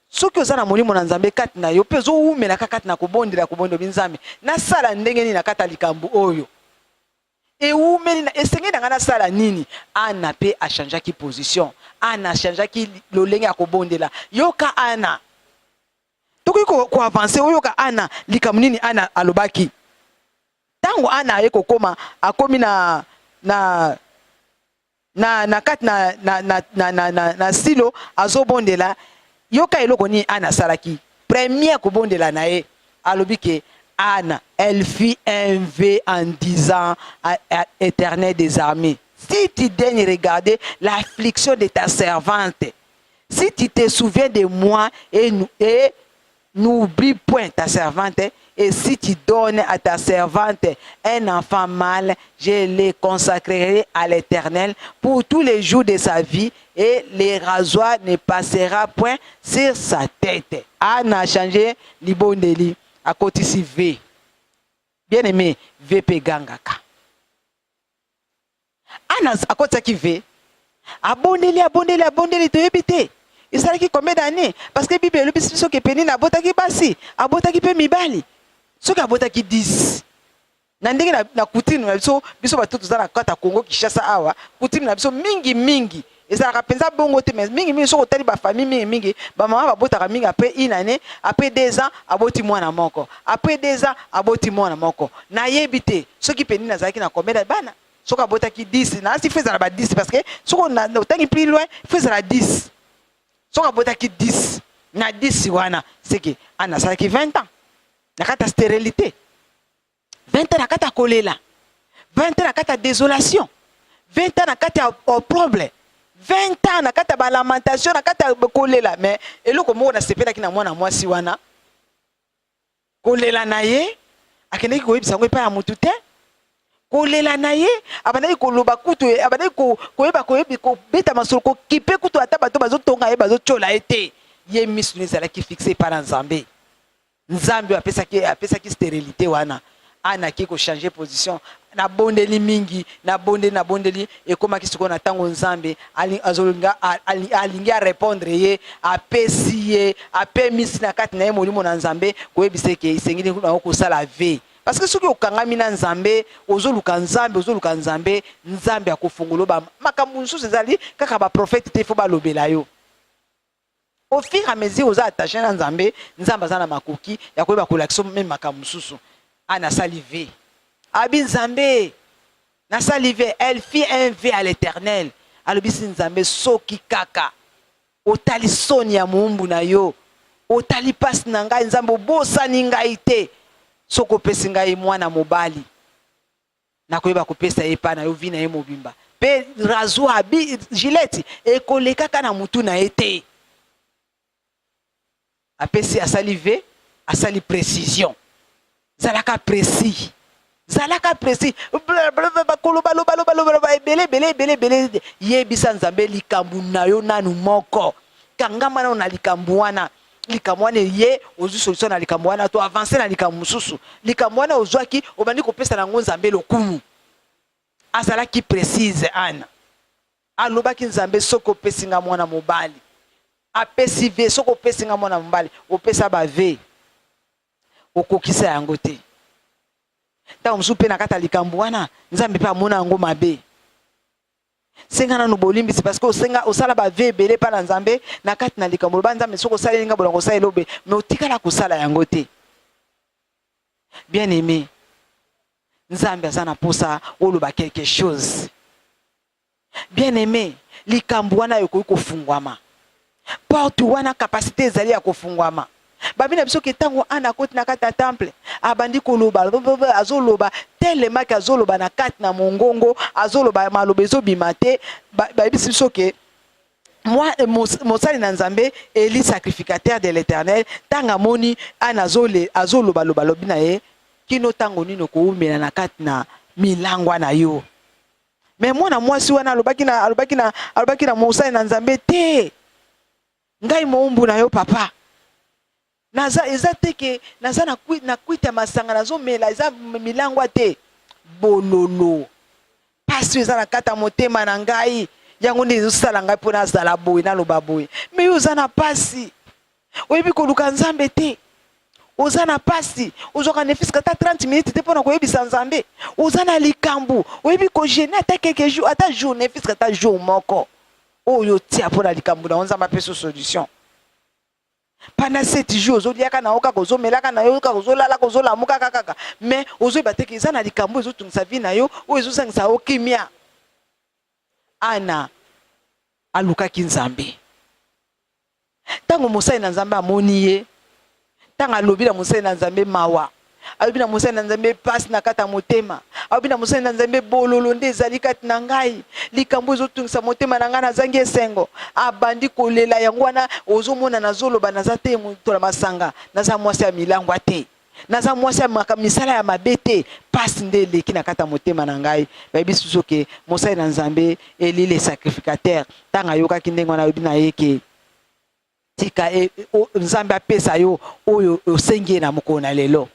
soki oza na molimo na nzambe kati na yo pe ozoumela kati na kobondela binzambe na sala ndenge nini na kata likambo oyo eumeli na esengeli na nga na sala nini ana pe achangeaki position ana achangeaki lolenge ya kobondela yoka ana tokoki koavanse oyoka ana likambo nini ana alobaki tango ana aye kokoma akomi na kati na silo azobondela yoka eloko nini ana salaki premier kobondela na ye alobi ke Anna, elle fit un vœu en disant à Éternel des armées, si tu daignes regarder l'affliction de ta servante, si tu te souviens de moi et n'oublie point ta servante, et si tu donnes à ta servante un enfant mâle, je le consacrerai à l'Éternel pour tous les jours de sa vie, et le rasoir ne passera point sur sa tête. Anna a changé l'ibondeli. À côté si V. Bien aimé, VP Gangaka. Anas, à côté qui V. Abondeli, tu éviter. Et ça qui combien d'années? Parce que la Bible, le bisou qui péni na bota qui basi, a bota qui pe mibali. Ce qui a bota qui 10. Nandenge na kutinu na biso ba tutu za na kata Congo Kinshasa awa, kutinu na biso mingi. Et ça pensa bongo te mais mingi so otali ba famille mingi ba mama ba bota mingi après une année après 2 ans aboti mwana moko après 2 ans aboti mwana moko na yebite ce qui peni na zaki na combien bana so ka bota ki 10 na si faisait ba 10 parce que so ko na otangi plus loin faisait la 10 so ka bota ki 10 na 10 wana c'est que ana ça qui 20 ans na kata stérilité 20 ans na kata kolela 20 ans na kata désolation 20 ans na kata problème 20 ans na kata ba lamentation na kata kolela mais eloko moko na sepela ki na mwana mwasi wana kolela na ye akendeki koyebisa ngo epa ya mutu te kolela na ye abandaki koloba kutu abandaki koyeba kobeta masolo kokipe kutu ata bato bazotonga ye bazotyola ye te ye misu ezalaki fixe epa na nzambe apesaki stérilité wana ana ki ko changer position na bondeli mingi na bondeli ekomaki siko na tango nzambe alingi a répondre ye apesi ye apemisi na kati na ye molimo na nzambe koyebisa ke isengeli na kosala ve parce que soki okangami na nzambe ozoluka nzambe akofungola makambo mosusu ezali kaka baprofete te fo balobela yo au fur et à mesure oza attaché na nzambe aza na makoki ya koyeba kolakisa meme makambo mosusu ana salivé. Abi Nzambe, na salivé, elle fit un vœu à l'Éternel. Alobisi Nzambe soki kaka. Otali soni ya muumbu na yo. Otali pasi na ngai Nzambe bosani ngai te. Soko pesi ngai mwana mobali. Na koyeba kopesa ye pa na yo vi na ye mobimba. Pe razo abi gileti ekoleka kana mutu na ye te. Apesi asalivé, asali précision. Zalaka précis bele yebisa Nzambe likambu na yo nanu moko kangama na likambu wana ye ozu solution na likambu wana to avancer na likambu mususu likambu wana ozwaki obandi kopesa na ngo Nzambe lokumu azalaki précise ana alobaki Nzambe soko pesinga mwana mobali apesi ve soko pesinga mwana mobali opesa ba ve okokisa yango te ta msupe na kata likambu wana Nzambe pe amona yango mabe senga na no bolimbisi parce que osenga osala ba vebele pa na Nzambe na kati na likambu ba Nzambe soko sala linga bolongo sala lobe mais otikala kusala yango te bien aimé Nzambe azana posa oloba quelque chose bien aimé likambu wana yokoyi kofungwama porte wana capacité ezali ya kofungwama babina biso ke tango ana koti na kata temple abandi koloba azoloba tellement que azoloba na kati na mongongo azoloba maloba ezobima te babisi biso ke moi mosali na Nzambe eli sacrificateur de l'Éternel tanga moni ana azoloba lobi na ye kino tango nino koumela na kati na milangwa na yo mais mwana mwasi wana alobaki na mosali na Nzambe te ngai moumbu na yo papa naza eza teke naza na kuita masanga nazo mela eza milangwa te bololo pasi eza na kata motema na ngai yango nde ezosala ngai mpona azala boye naloba boye me yo oza na pasi oyebi koluka nzambe te oza na pasi ozwaka nefisi kata 30 minutes te mpona koyebisa nzambe oza na likambo oyebi kogene ata quelque jour ata jour nefisi kata jour moko oyo tia mpona likambo na nzambe apesa solution pendant 7 jours ozoliaka na yo kaka ozomelaka na yo kaka ozolala kozolamuka kaka mais ozoyeba te ke eza na likambo ezotungisa vi na yo oyo ezosangisa yo kimia. Ana alukaki nzambe ntango mosali na nzambe amoni ye ntango alobi na mosali na nzambe mawa alobi na mosali na nzambe pasi na kata motema alobi na mosali na nzambe bololo nde ezali kati na ngai likambo ezotungisa motema na ngai nazangi esengo abandi kolela yango wana ozomona nazoloba naza te moto na masanga naza mwasi ya milangwa te naza mwasi ya misala ya mabe te pasi nde eleki na kata motema na ngai bayebi susu ke mosali na nzambe eli le sacrificateur ntango ayokaki ndenge wana ayobi na ye ke tika nzambe apesa yo oyo osengi ye na mokolo na lelo.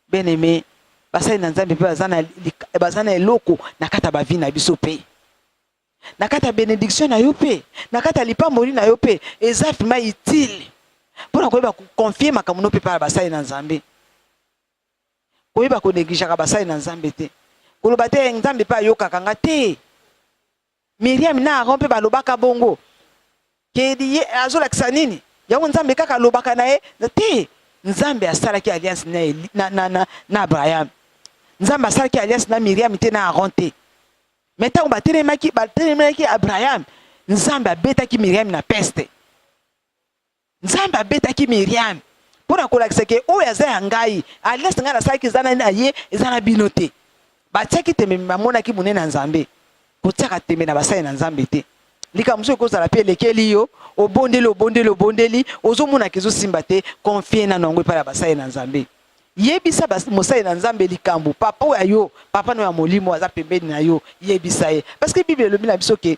Bien-aimé, basali na nzambe pe baza na eloko na kata bavi na biso pe na kata bénédiction na yo pe na kata lipamboli na yo pe eza vraiment utile mpona koyeba koconfie makambo no pe pa basali na nzambe koyeba konegligeaka basali na nzambe te koloba te nzambe pe ayokaka nga te. Miriam na Aaron mpe balobaka bongo ke azolakisa nini yango nzambe kaka alobaka na ye te. Nzambe asalaki alliance na Abraham. Nzambe asalaki alliance na Miriam te na Aaron te. Mais ntango batelemaki Abraham, Nzambe abetaki Miriam na peste. Nzambe abetaki Miriam mpona kolakisa ke oyo aza ya ngai alliance ngai nasalaki eza na ye eza na bino te. Batiaki tembe bamonaki monene na Nzambe kotiaka tembe na basali na Nzambe te. Likambo so ekozala mpe elekeli yo obondeli ozomonaka ezosimba te confie na nongo epai ya basali na Nzambe. Yebisa mosali na Nzambe likambo papa oyo yo papa no ya molimo aza pembeni na yo yebisa ye parce que Bible elobi na biso ke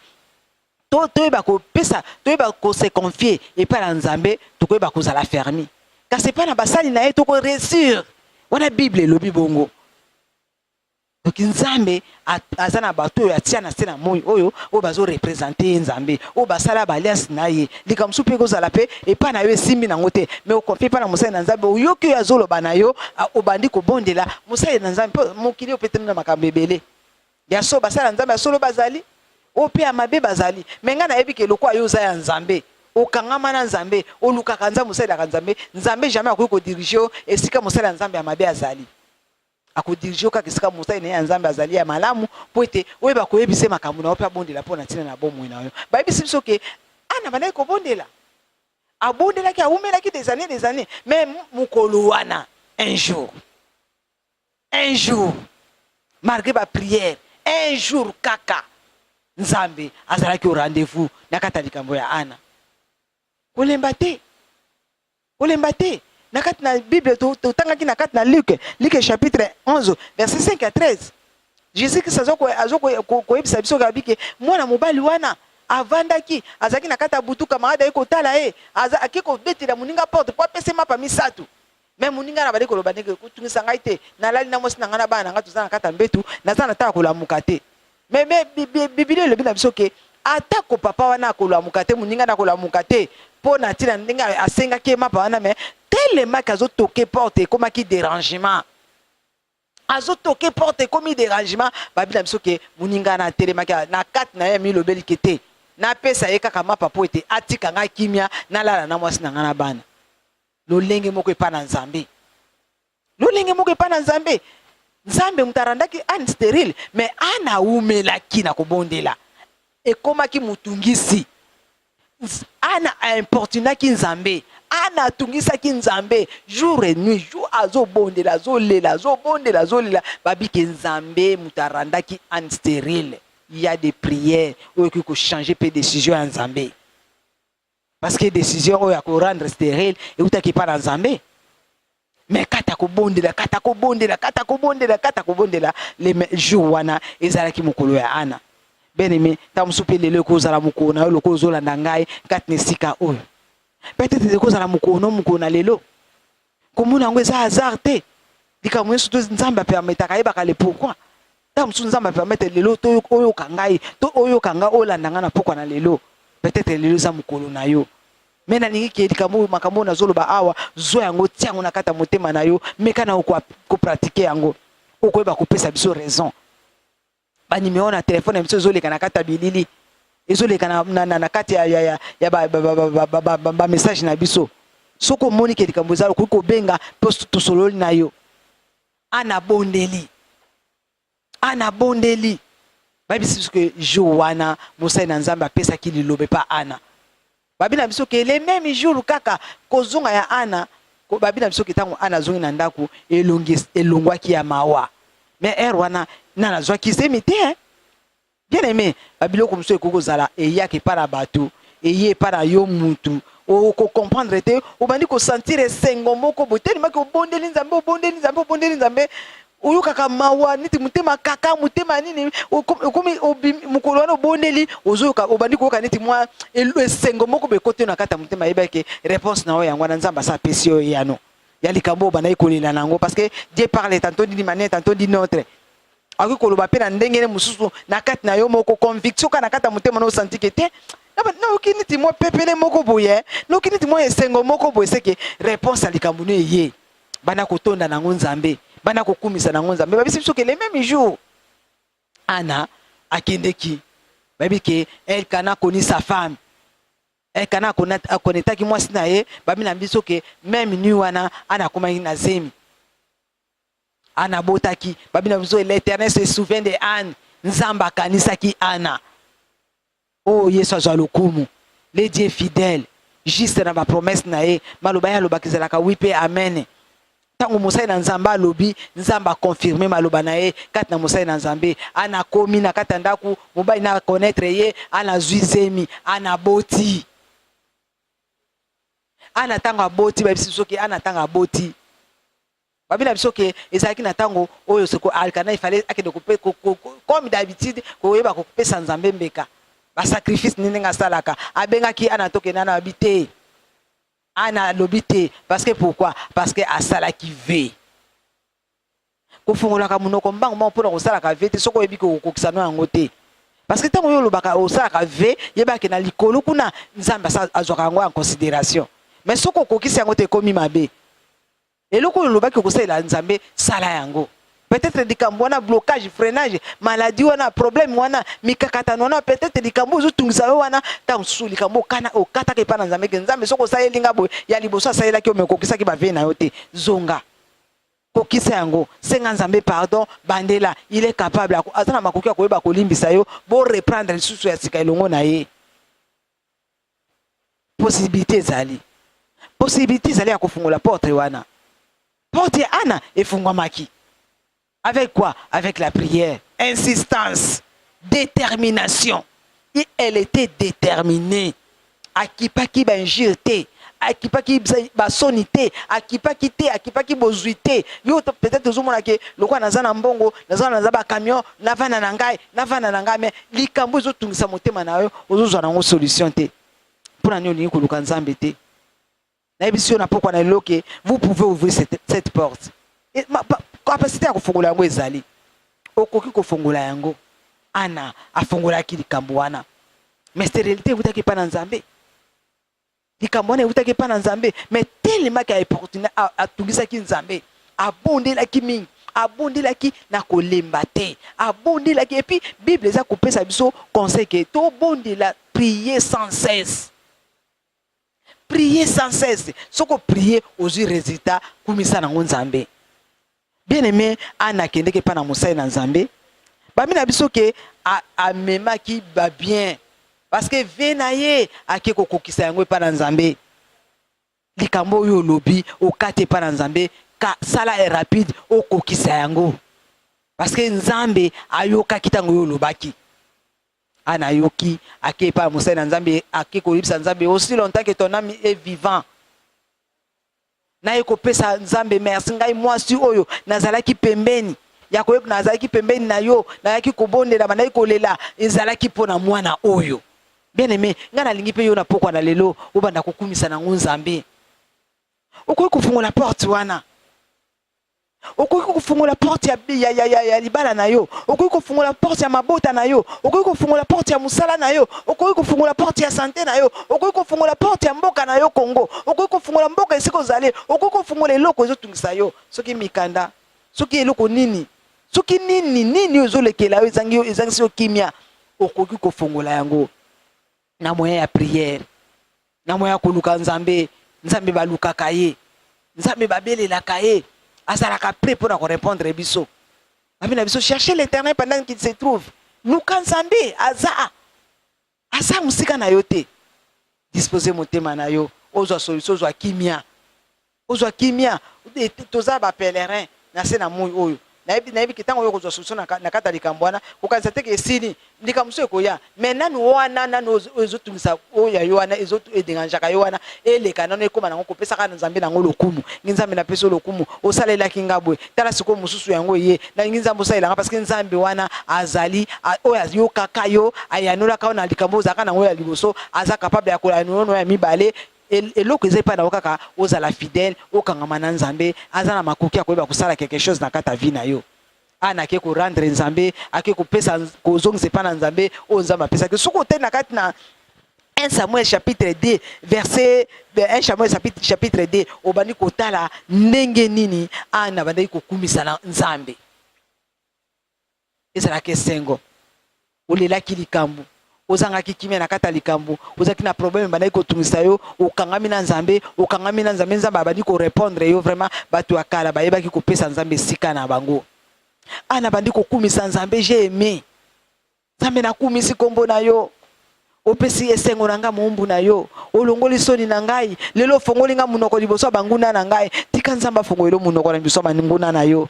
toyeba kopesa toyeba kose confier epai na Nzambe tokoyeba kozala fermi kasi epai na basali na ye toko réussir wana Bible elobi bongo. Donc Nzambe azana bato oyo atia na se na moi oyo bazo représenter Nzambe oyo basala ba alliance na ye likambo so pe kozala pe epai na yo esimbi nango te mais okonfie pa na mosali na Nzambe oyoki oyo azoloba na yo obandi kobondela mosali na Nzambe mokili oyo petene na makambo ebele ya so basala Nzambe ya solo bazali oyo pe ya mabe bazali mais ngai nayebi ke lokwa yo oza ya Nzambe okangama na Nzambe olukaka Nzambe mosalaka Nzambe Nzambe jamais akoki kodirige yo esika mosali ya Nzambe ya mabe azali akodirige kaka esika mosali na Nzambe azali ya malamu po ete oyeba koyebisa makambo na yo mpe abondela mpona ntina na bomoi na yo bayebisi biso ke ana bandaki kobondela abondelaki awumelaki des années mais mokolo wana un jour malgré ba prière un jour kaka Nzambe azalaki au rendez-vous na kata likambo ya Ana kolemba te na kati na Bible totangaki na kati na Luc chapitre 11 verset 5 à 13 Jésus qui koyebisa biso kabike mwana mobali wana avandaki azaki na kati ya butu kamarade ye kotala ye aki kobetela moninga porte po apesa mapa misato mais moninga na bali koloba ndenge kotungisa ngai te nalali na mwasi na ngai na bana na ngai toza na kati ya mbetu naza na tala kolamuka te mais Biblia elobi na biso ke atako papa wana akolamuka te moninga na kolamuka te mpo na ntina ndenge asengaki mapa wana mais tellement azotoke porte ekomaki dérangement azotoke porte ekomi dérangement babila biso ke moninga na atelemaki na kati na ye milobeli ke te napesa ye kaka mapa po ete atika ngai kimia nalala na mwasi na ngai na bana lolenge moko epa na Nzambe Nzambe mutarandaki Anne stérile mais ana umelaki na kobondela ekomaki mutungisi ana importunaki Nzambe ana atungisaki Nzambe jour et nuit jour azobondela azolela babike Nzambe mutarandaki Anne stérile. Il y a des prières où il faut changer peu décision en Nzambe parce que décision où il faut rendre stérile et où tu pas dans Nzambe mais kata kobondela les jours wana ezalaki mokolo ya Ana bien-aimé tamusupele le kozala mokona yo lokozola na ngai kati nesika oyo peut-être de kozala mokona lelo komuna ngo eza hasard te likambo yesu to Nzambe permetaka yebaka le pourquoi ta musu nzamba permettre lelo to oyo kangai to oyo kanga olandanga na pokwa na lelo peut-être lelo za mukolo na yo mais na ningi ke likambo makambo na zolo ba awa zo yango tiango na kata motema na yo meka na ko pratiquer yango okoyeba kopesa biso raison ba numéro na téléphone biso zoleka na kata bilili ezoleka na kati ya ba message na biso soko moni ke likambo za ko benga post to sololi na yo ana bondeli babi biso ke Joana Moussa na Nzamba apesa ki lilobe pa ana babi na biso ke les mêmes jours kaka kozonga ya ana ko babi na biso ke tango ana zongi na ndako elongwaki ya mawa mais wana na zwaki semite bien aimé babiloko muso ekoko zala eyaki para batu eye para yo mutu o ko comprendre te o bandi ko sentir esengo moko boteli maki obondeli nzambe oyo kaka mawa niti mutema kaka mutema nini okomi mukolo wana obondeli ozoyoka obandi koyoka niti mwa esengo moko bekote na kata mutema yebake réponse na oyo yango na nzamba sa pesi oyo yano ya likambo bana ikolela nango parce que Dieu parle tantôt d'une manière tantôt d'une autre aki koloba pe na ndenge mususu na kati na yo moko conviction kana kata mutema no senti ke te na okini ti mo pepele moko boye no okini ti mo esengo moko boye c'est que réponse à likambo no ye bana kotonda nango nzambe bana kokumisa nango nzambe babisi biso ke les mêmes jours ana akendeki babi ke elle kana koni sa femme elle kana konetaki mwasi na ye babi na biso ke même nuit wana ana komaki na zemi ana botaki babi na biso l'Éternel se souvient de Anne nzamba kanisaki ana oh Yesu azwa lokumu le Dieu fidèle juste na ba promesse na ye maloba ya loba kizalaka oui pe amen tango Moussa na Nzamba lobi Nzamba confirmer maloba na ye kati na Moussa na Nzambe ana komi na kata ndaku mobai na connaître ye ana zuizemi ana boti ana tanga boti ba biso ke ana tanga boti babina biso ke ezalaki na tango oyo soko alkana il fallait akende couper comme d'habitude ko yeba ko couper sans Nzambe mbeka ba sacrifice nini nga salaka abengaki ana toke na habité ana lobité parce que pourquoi parce que asala qui ve ko fungola ka munoko mbango mo pona ko sala ka ve te soko yebi ko kokisano yango te parce que tango yo lobaka o sala ka ve yeba ke na likolo kuna Nzamba sa azwaka yango en considération mais soko kokisa yango te komi mabe eloko yo lobaki ko sala Nzambe sala yango peut-être likambo wana blocage freinage maladie wana problème wana mikakatano wana peut-être likambo zo tungisa wana ta musu likambo kana okata ke pana Nzambe ke Nzambe soko sa elinga boy ya liboso sa elaki omekokisa ki ba ve na yo te zonga kokisa yango senga Nzambe pardon bandela il est capable azana makoki ko yeba ko limbisa yo bo reprendre lisusu ya sika elongo na ye possibilité zali ya kofungola porte wana porte ana efungwa maki. Avec quoi? Avec la prière. Insistance. Détermination. Et elle était déterminée. Akipaki banjirte. Akipaki basonité. Akipaki te. Akipaki bozuité. Yo peut-être tout le monde ke lokwa nazana mbongo, nazana nazaba camion, navana nangai, mais likambo zo tungisa motema na yo, ozo na ngo solution te. Pour na nyoni ko luka Nzambe te. Na ebisio na pokwa na loke, vous pouvez ouvrir cette porte. Et capacité à kufungola yango ezali okoki kofungola yango ana afungola ki likambo wana mais stérilité utaki pa na Nzambe likambo wana utaki pa na Nzambe mais tellement qu'il y a opportunité à tungisa ki Nzambe abondela ki mingi abondela ki na kolemba te abondela ki et puis Bible za kopesa biso conseil que to bondela prier sans cesse soko prier aux résultats kumisa na Nzambe. Bien aimé, ana kende ke pana Moussa na Nzambe. Ba mina biso ke a mema ki ba bien. Parce que venaye ake ko kokisa yango pa na Nzambe. Likambo yo lobi o kate pa na Nzambe ka sala est rapide o kokisa yango. Parce que Nzambe ayoka kitango yo lobaki. Ana yoki ake pa Moussa na Nzambe ake ko libisa Nzambe aussi longtemps que ton âme est vivant. Na eko pesa Nzambe merci ngai mwasi oyo nazalaki pembeni ya koyeba nazalaki pembeni na yo na yaki kobondela bana ikolela ezalaki pona mwana oyo bien aimé ngana lingi pe yo na pokwa na lelo obanda kokumisa na Nzambe okoyi kofungola porte wana okoki kofungola porte ya libala na yo, okoki kofungola porte ya mabota na yo, okoki kofungola porte ya musala na yo, okoki kofungola porte ya santé na yo, okoki kofungola porte ya mboka na yo Congo, okoki kofungola mboka esika ozali, okoki kofungola eloko ezotungisa yo. Soki mikanda, soki eloko nini, soki nini ozolekela yo ezangi yo kimia, okoki kofungola yango na moyen ya prière, na moyen ya koluka Nzambe, Nzambe balukaka ye, Nzambe babelelaka ye, azalaka prêt pour répondre biso. Amina biso chercher l'Éternel pendant qu'il se trouve. Nous kan Nzambe aza musika na yo te. Disposer motema na yo, ozwa solution, ozwa kimia. Ozwa kimia, toza ba pèlerin na se na moyo oyo. Naibi kitango yo kozwa solution na kata likambwana, kokanisa teke esini, ndika muso ekoya. Mais nanu wana nanu ezotumisa oya yo wana ezotu edenganjaka yo wana eleka nanu ekoma nango kopesa kana Nzambe nango lokumu. Nzambe na peso lokumu, osalela kingabwe. Tala siko mususu yango ye, na Nzambe osalela parce que Nzambe wana azali oya yo kaka yo ayanola ka na likambo zaka nango ya liboso, aza capable ya kola nono ya mibale. Eloko ezai pa na okaka ozala fidèle okangama na Nzambe azana makoki akoyeba kosala quelque chose na kata vie na yo. Ana ke ko rendre Nzambe ake ko pesa kozongisa pa na Nzambe o Nzambe apesa ke soko te na kati na 1 Samuel chapitre 2 verset 1 Samuel chapitre 2 obandi kotala ndenge nini ana bandai kokumisa na Nzambe. Ezala ke sengo olelaki likambo ozanga kikimia na kata likambo ozaki na problème bandai kotungisa yo okangami na Nzambe Nzambe abandi ko répondre yo vraiment batu akala bayebaki kopesa Nzambe sika na bango. Ana bandi kokumisa Nzambe j'ai aimé Nzambe na kumisi kombo na yo opesi esengo nanga mumbu na yo olongoli soni na ngai lelo fongoli nga munoko liboso banguna na ngai tika Nzamba fongolo munoko na biso banguna na yo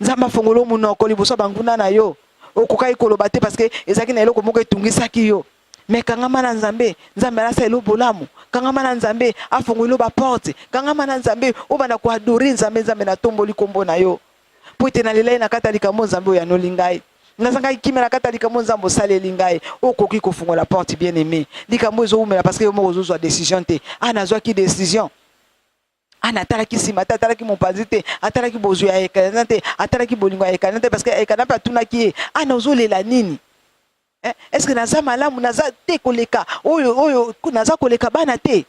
Nzamba fongolo munoko liboso banguna na yo okokai koloba te parce que ezaki na eloko moko etungisaki yo. Mais kangama na Nzambe alasa elo bolamu, kangama na Nzambe afongolo ba porte, kangama na Nzambe obana ko adorer Nzambe na tomboli kombo na yo. Po ete na lelai na kata likambo Nzambe ya no lingai. Nazanga kimela na kata likambo Nzambe sale lingai. Okoki kofungola porte bien aimé. Likambo ezo umela parce que yo moko zo décision te. Ana zo ki décision. Ana atalaki sima te atalaki mopanzi te atalaki bozwi ya ekana te atalaki bolingo ya ekana te parce que ekana mpe atunaki ye ana ozolela nini. Est-ce que naza malamu naza te koleka oyo naza koleka bana te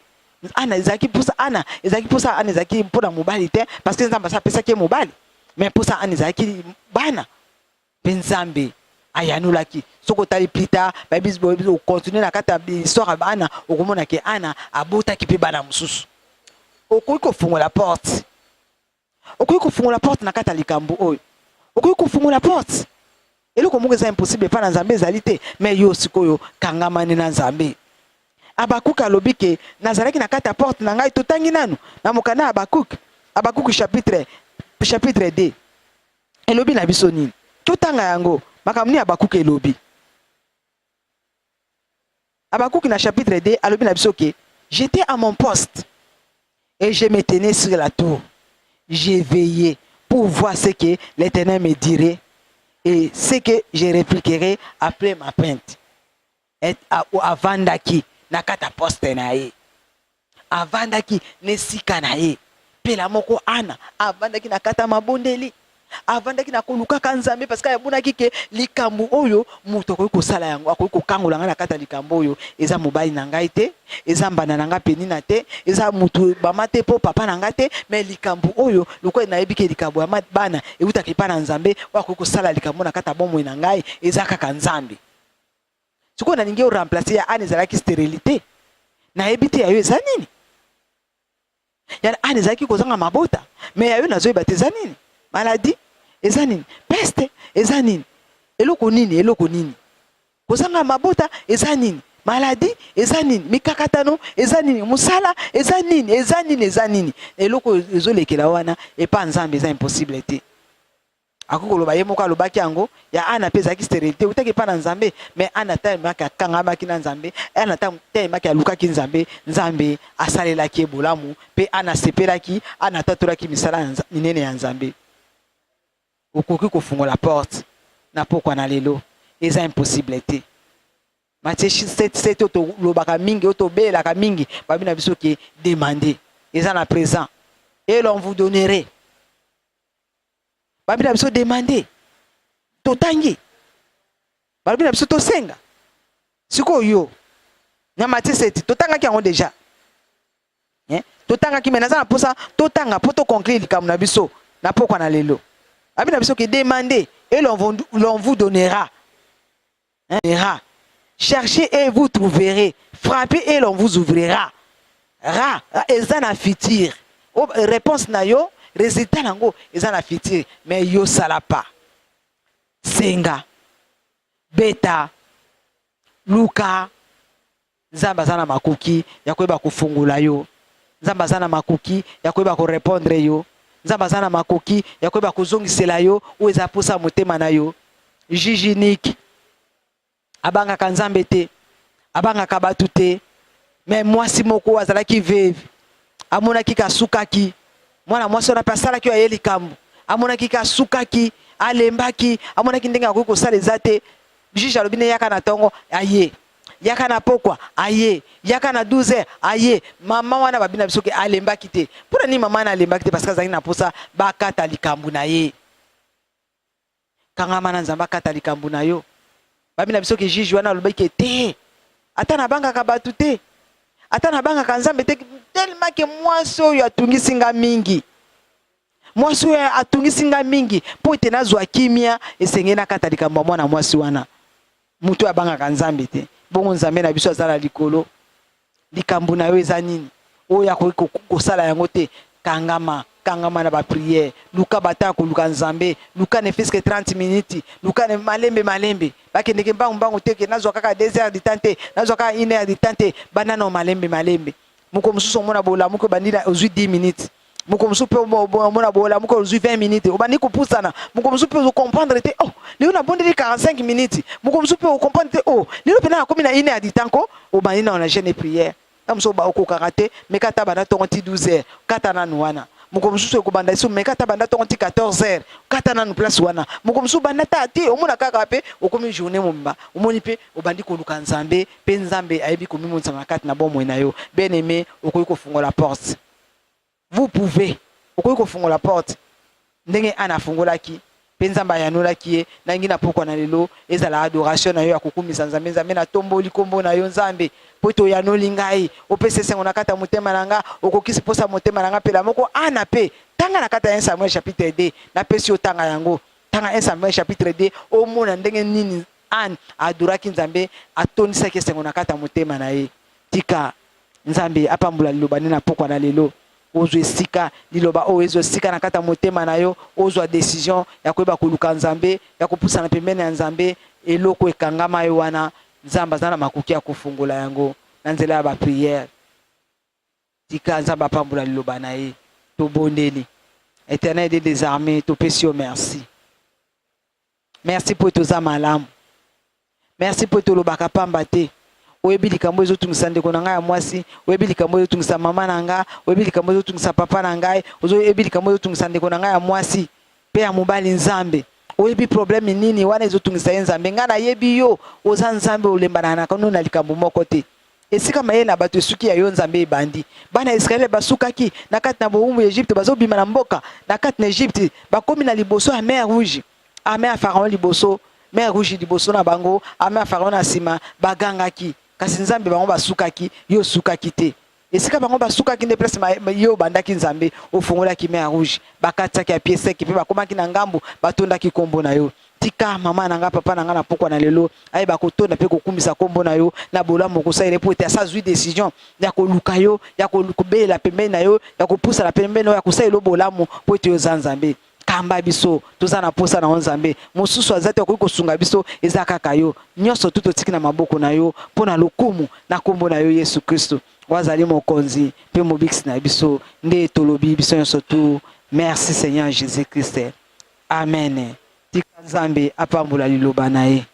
ana ezaki pusa ana ezaki mpona mobali te parce que Nzambe asapesaki ye mobali mais pusa ana ezaki bana mpe Nzambe ayanulaki soko tali plus tard babisi continue na kata histoire bana okomona ke ana abotaki mpe bana mosusu. Okoki kofungola porte. Okoki kofungola porte na kata likambo oyo. Okoki kofungola porte. Eloko moko eza impossible pa na Nzambe ezali te, mais yo sikoyo kangamani na Nzambe. Abakuki alobi ke nazalaki na kata porte na ngai totangi nanu na mokana Abakuki chapitre 2. Elobi na biso nini? Totanga yango makambo ni Abakuki elobi. Abakuki na chapitre 2 alobi na biso ke j'étais à mon poste. Et je me tenais sur la tour. J'ai veillé pour voir ce que l'Éternel me dirait et ce que je répliquerai après ma plainte. Et avant d'aki, nakata poste nae. Avant d'aki, nesika nae. Pela moko ana. Avant d'aki nakata mabondeli. Avant d'aki nakoluka Nzambe parce que yabuna kike likambo oyo muto ko sala yango akoki kokangola na kata likambo oyo eza mobali na ngai te eza mbana na nga penina te eza mutu bamate po papa na nga te mais likambo oyo loko na yebike likambo ya bana eutaki pa na Nzambe akoki kosala likambo na kata bomoi na ngai eza kaka Nzambe. Siko na ningi o remplacer ya ana ezalaki stérilité na yebite ya yo eza nini ya ana ezalaki kozanga mabota mais ya yo nazoyeba te eza nini. Maladie eza nini? Peste eza nini? Eloko nini? Kozanga mabota eza nini? Maladie eza nini? Mikakatano eza nini? Musala eza nini? Eloko ezolekela wana epa Nzambe eza impossible te. Akokoloba ye moko alobaki yango ya ana pe ezalaki stérilité utaki pa na Nzambe mais ana talemaki akangamaki na Nzambe ana talemaki alukaki Nzambe asalelaki ebolamu pe ana sepelaki ana tatolaki misala minene ya Nzambe. Okoki kofungola porte na pokwa na lelo eza impossible te. Matthieu 7 oto lobaka mingi oto belaka mingi babina biso ke demander eza na présent et l'on vous donnerait. balobi na biso demander totangi balobi na biso tosenga sikoyo yo na Matthieu 7 totangaki yango déjà totangaki mais naza na posa totanga po to conclure likambo na biso na pokwa na lelo balobi na biso ke demander et l'on vous donnera. Cherchez et vous trouverez. Frappez et l'on vous ouvrira. Ra, eza na fitir. Réponse na yo, résultat nango, eza na fitir. Mais yo salapa. Senga. Beta. Luka. Nzamba zana makuki, ya kweba kufungula yo. Nzamba zana makuki, ya kweba ko répondre yo. Nzamba zana makuki, ya kweba kuzongisela yo, ou eza posa motema na yo. Jijinik. Abanga kanzambe te, abanga kabatu te, mais mwasi moko azalaki veve, amonaki kasukaki, mwana mwasi ona pasalaki ya likambo, amonaki kasukaki, alembaki, amonaki ndenge akoki kosala eza te, juge alobi ne yaka na tongo, aye, yaka na pokwa, aye, yaka na 12h, aye, mama wana babina bisoke alembaki te, pona ni mama na alembaki te, parce que azalaki na posa bakata likambo na ye, kanga mana nzamba kata likambo na yo, babina biso ke juge wana lobaki te ata na banga ka batu te ata na banga ka nzambe te tellement que mwasi oyo atungisi nga mingi mwasi oyo atungisi nga mingi po ete nazwa kimia esenge na kata likambo mwana mwasi wana mutu ya banga ka nzambe te bongo nzambe na biso azala likolo likambo na yo eza nini oyo akoki kosala yango te kangama na ba prière luka bata ko luka nzambe luka ne fiske 30 minutes luka ne malembe bakendeke mbangu te ke nazwa kaka 2 heures de temps te nazwa kaka 1 heure de temps te banana o malembe muko mususu mona bola muko bandina ozui 10 minutes muko mususu pe mona bola muko ozui 20 minutes obandi ko pusana muko mususu pe comprendre te oh leo na bondeli 45 minutes muko mususu pe comprendre te oh leo pe na komi na 1 heure de temps ko obandi na on jeûne prière amso ba oko karate mekata bana tonti 12 heures kata na nuana muko mususu ko banda iso mekata banda tonti 14 heures kata na nu place wana muko mususu banda tati omona kaka pe okomi journée momba omoni pe obandi ko luka nzambe pe nzambe ayebi ko mimonza makati na bomo na yo bien aimé okoyi ko fungola porte vous pouvez okoyi ko fungola porte ndenge ana fungolaki pe nzamba yanolaki ye na ngi na pokwa na lelo ezala adoration na yo ya kokumisa nzambe nzambe na tomboli kombo na yo nzambe poto ya nolingai opese sengo na kata motema nanga okokisi posa motema nanga pela moko ana pe tanga na kata 1 Samuel chapitre 2 na pesi otanga yango tanga 1 Samuel chapitre 2 omona ndenge nini an adoraki nzambe atonisaki sengo na kata motema na ye tika nzambe apambula liloba na pokwa na lelo ozo esika liloba o ezo sika na kata motema na yo ozo décision ya koyeba koluka nzambe ya kopusa na pembeni ya nzambe eloko ekangama yo wana nzamba zana makuki ya kufungula yango na nzela ya ba prière tika nzamba pambula liloba na ye to bondeli Éternel des armées to pesi yo merci pour tous malamu merci pour to lobaka pamba te oyebi likambo ezotungisa ndeko na ngai ya mwasi oyebi likambo ezotungisa mama na ngai oyebi likambo ezotungisa papa na ngai oyebi likambo ezotungisa ndeko na ngai ya mwasi pe ya mobali nzambe oyebi problème nini wana ezotungisa ye nzambe ngai nayebi yo oza nzambe olembana na kano na likambo moko te esika maye na bato esuki ya yo nzambe ebandi bana Israele basukaki na kati na bowumbu ya Egypte bazobima na mboka na kati na Egypte bakomi na liboso ya mer rouge armée ya Pharaon liboso mer rouge liboso na bango armée ya Pharaon na sima bagangaki kasi nzambe bango basukaki yo sukaki te esika bango basukaki nde place yo bandaki nzambe ofungolaki mer rouge bakataki ya pied sec pe bakomaki na ngambu batondaki kombo na yo tika mama na nga papa na nga na pokwa na lelo ayeba kotonda pe kokumisa kombo na yo na bolamu kosaile po ete asazwi décision ya koluka yo ya kobela pembeni na yo ya kopusa la pembeni ya kosaile bolamu po ete yo za nzambe kamba biso toza na posa na nzambe mosusu azate okoki kosunga biso eza kaka yo nyonso tuto tiki na maboko na yo pona lokumu na kombo na yo Yesu Kristo wazali mokonzi pe mobiksi na biso nde tolobi biso nyonso tu merci Seigneur Jésus Christ amen tika nzambe apambula liloba na ye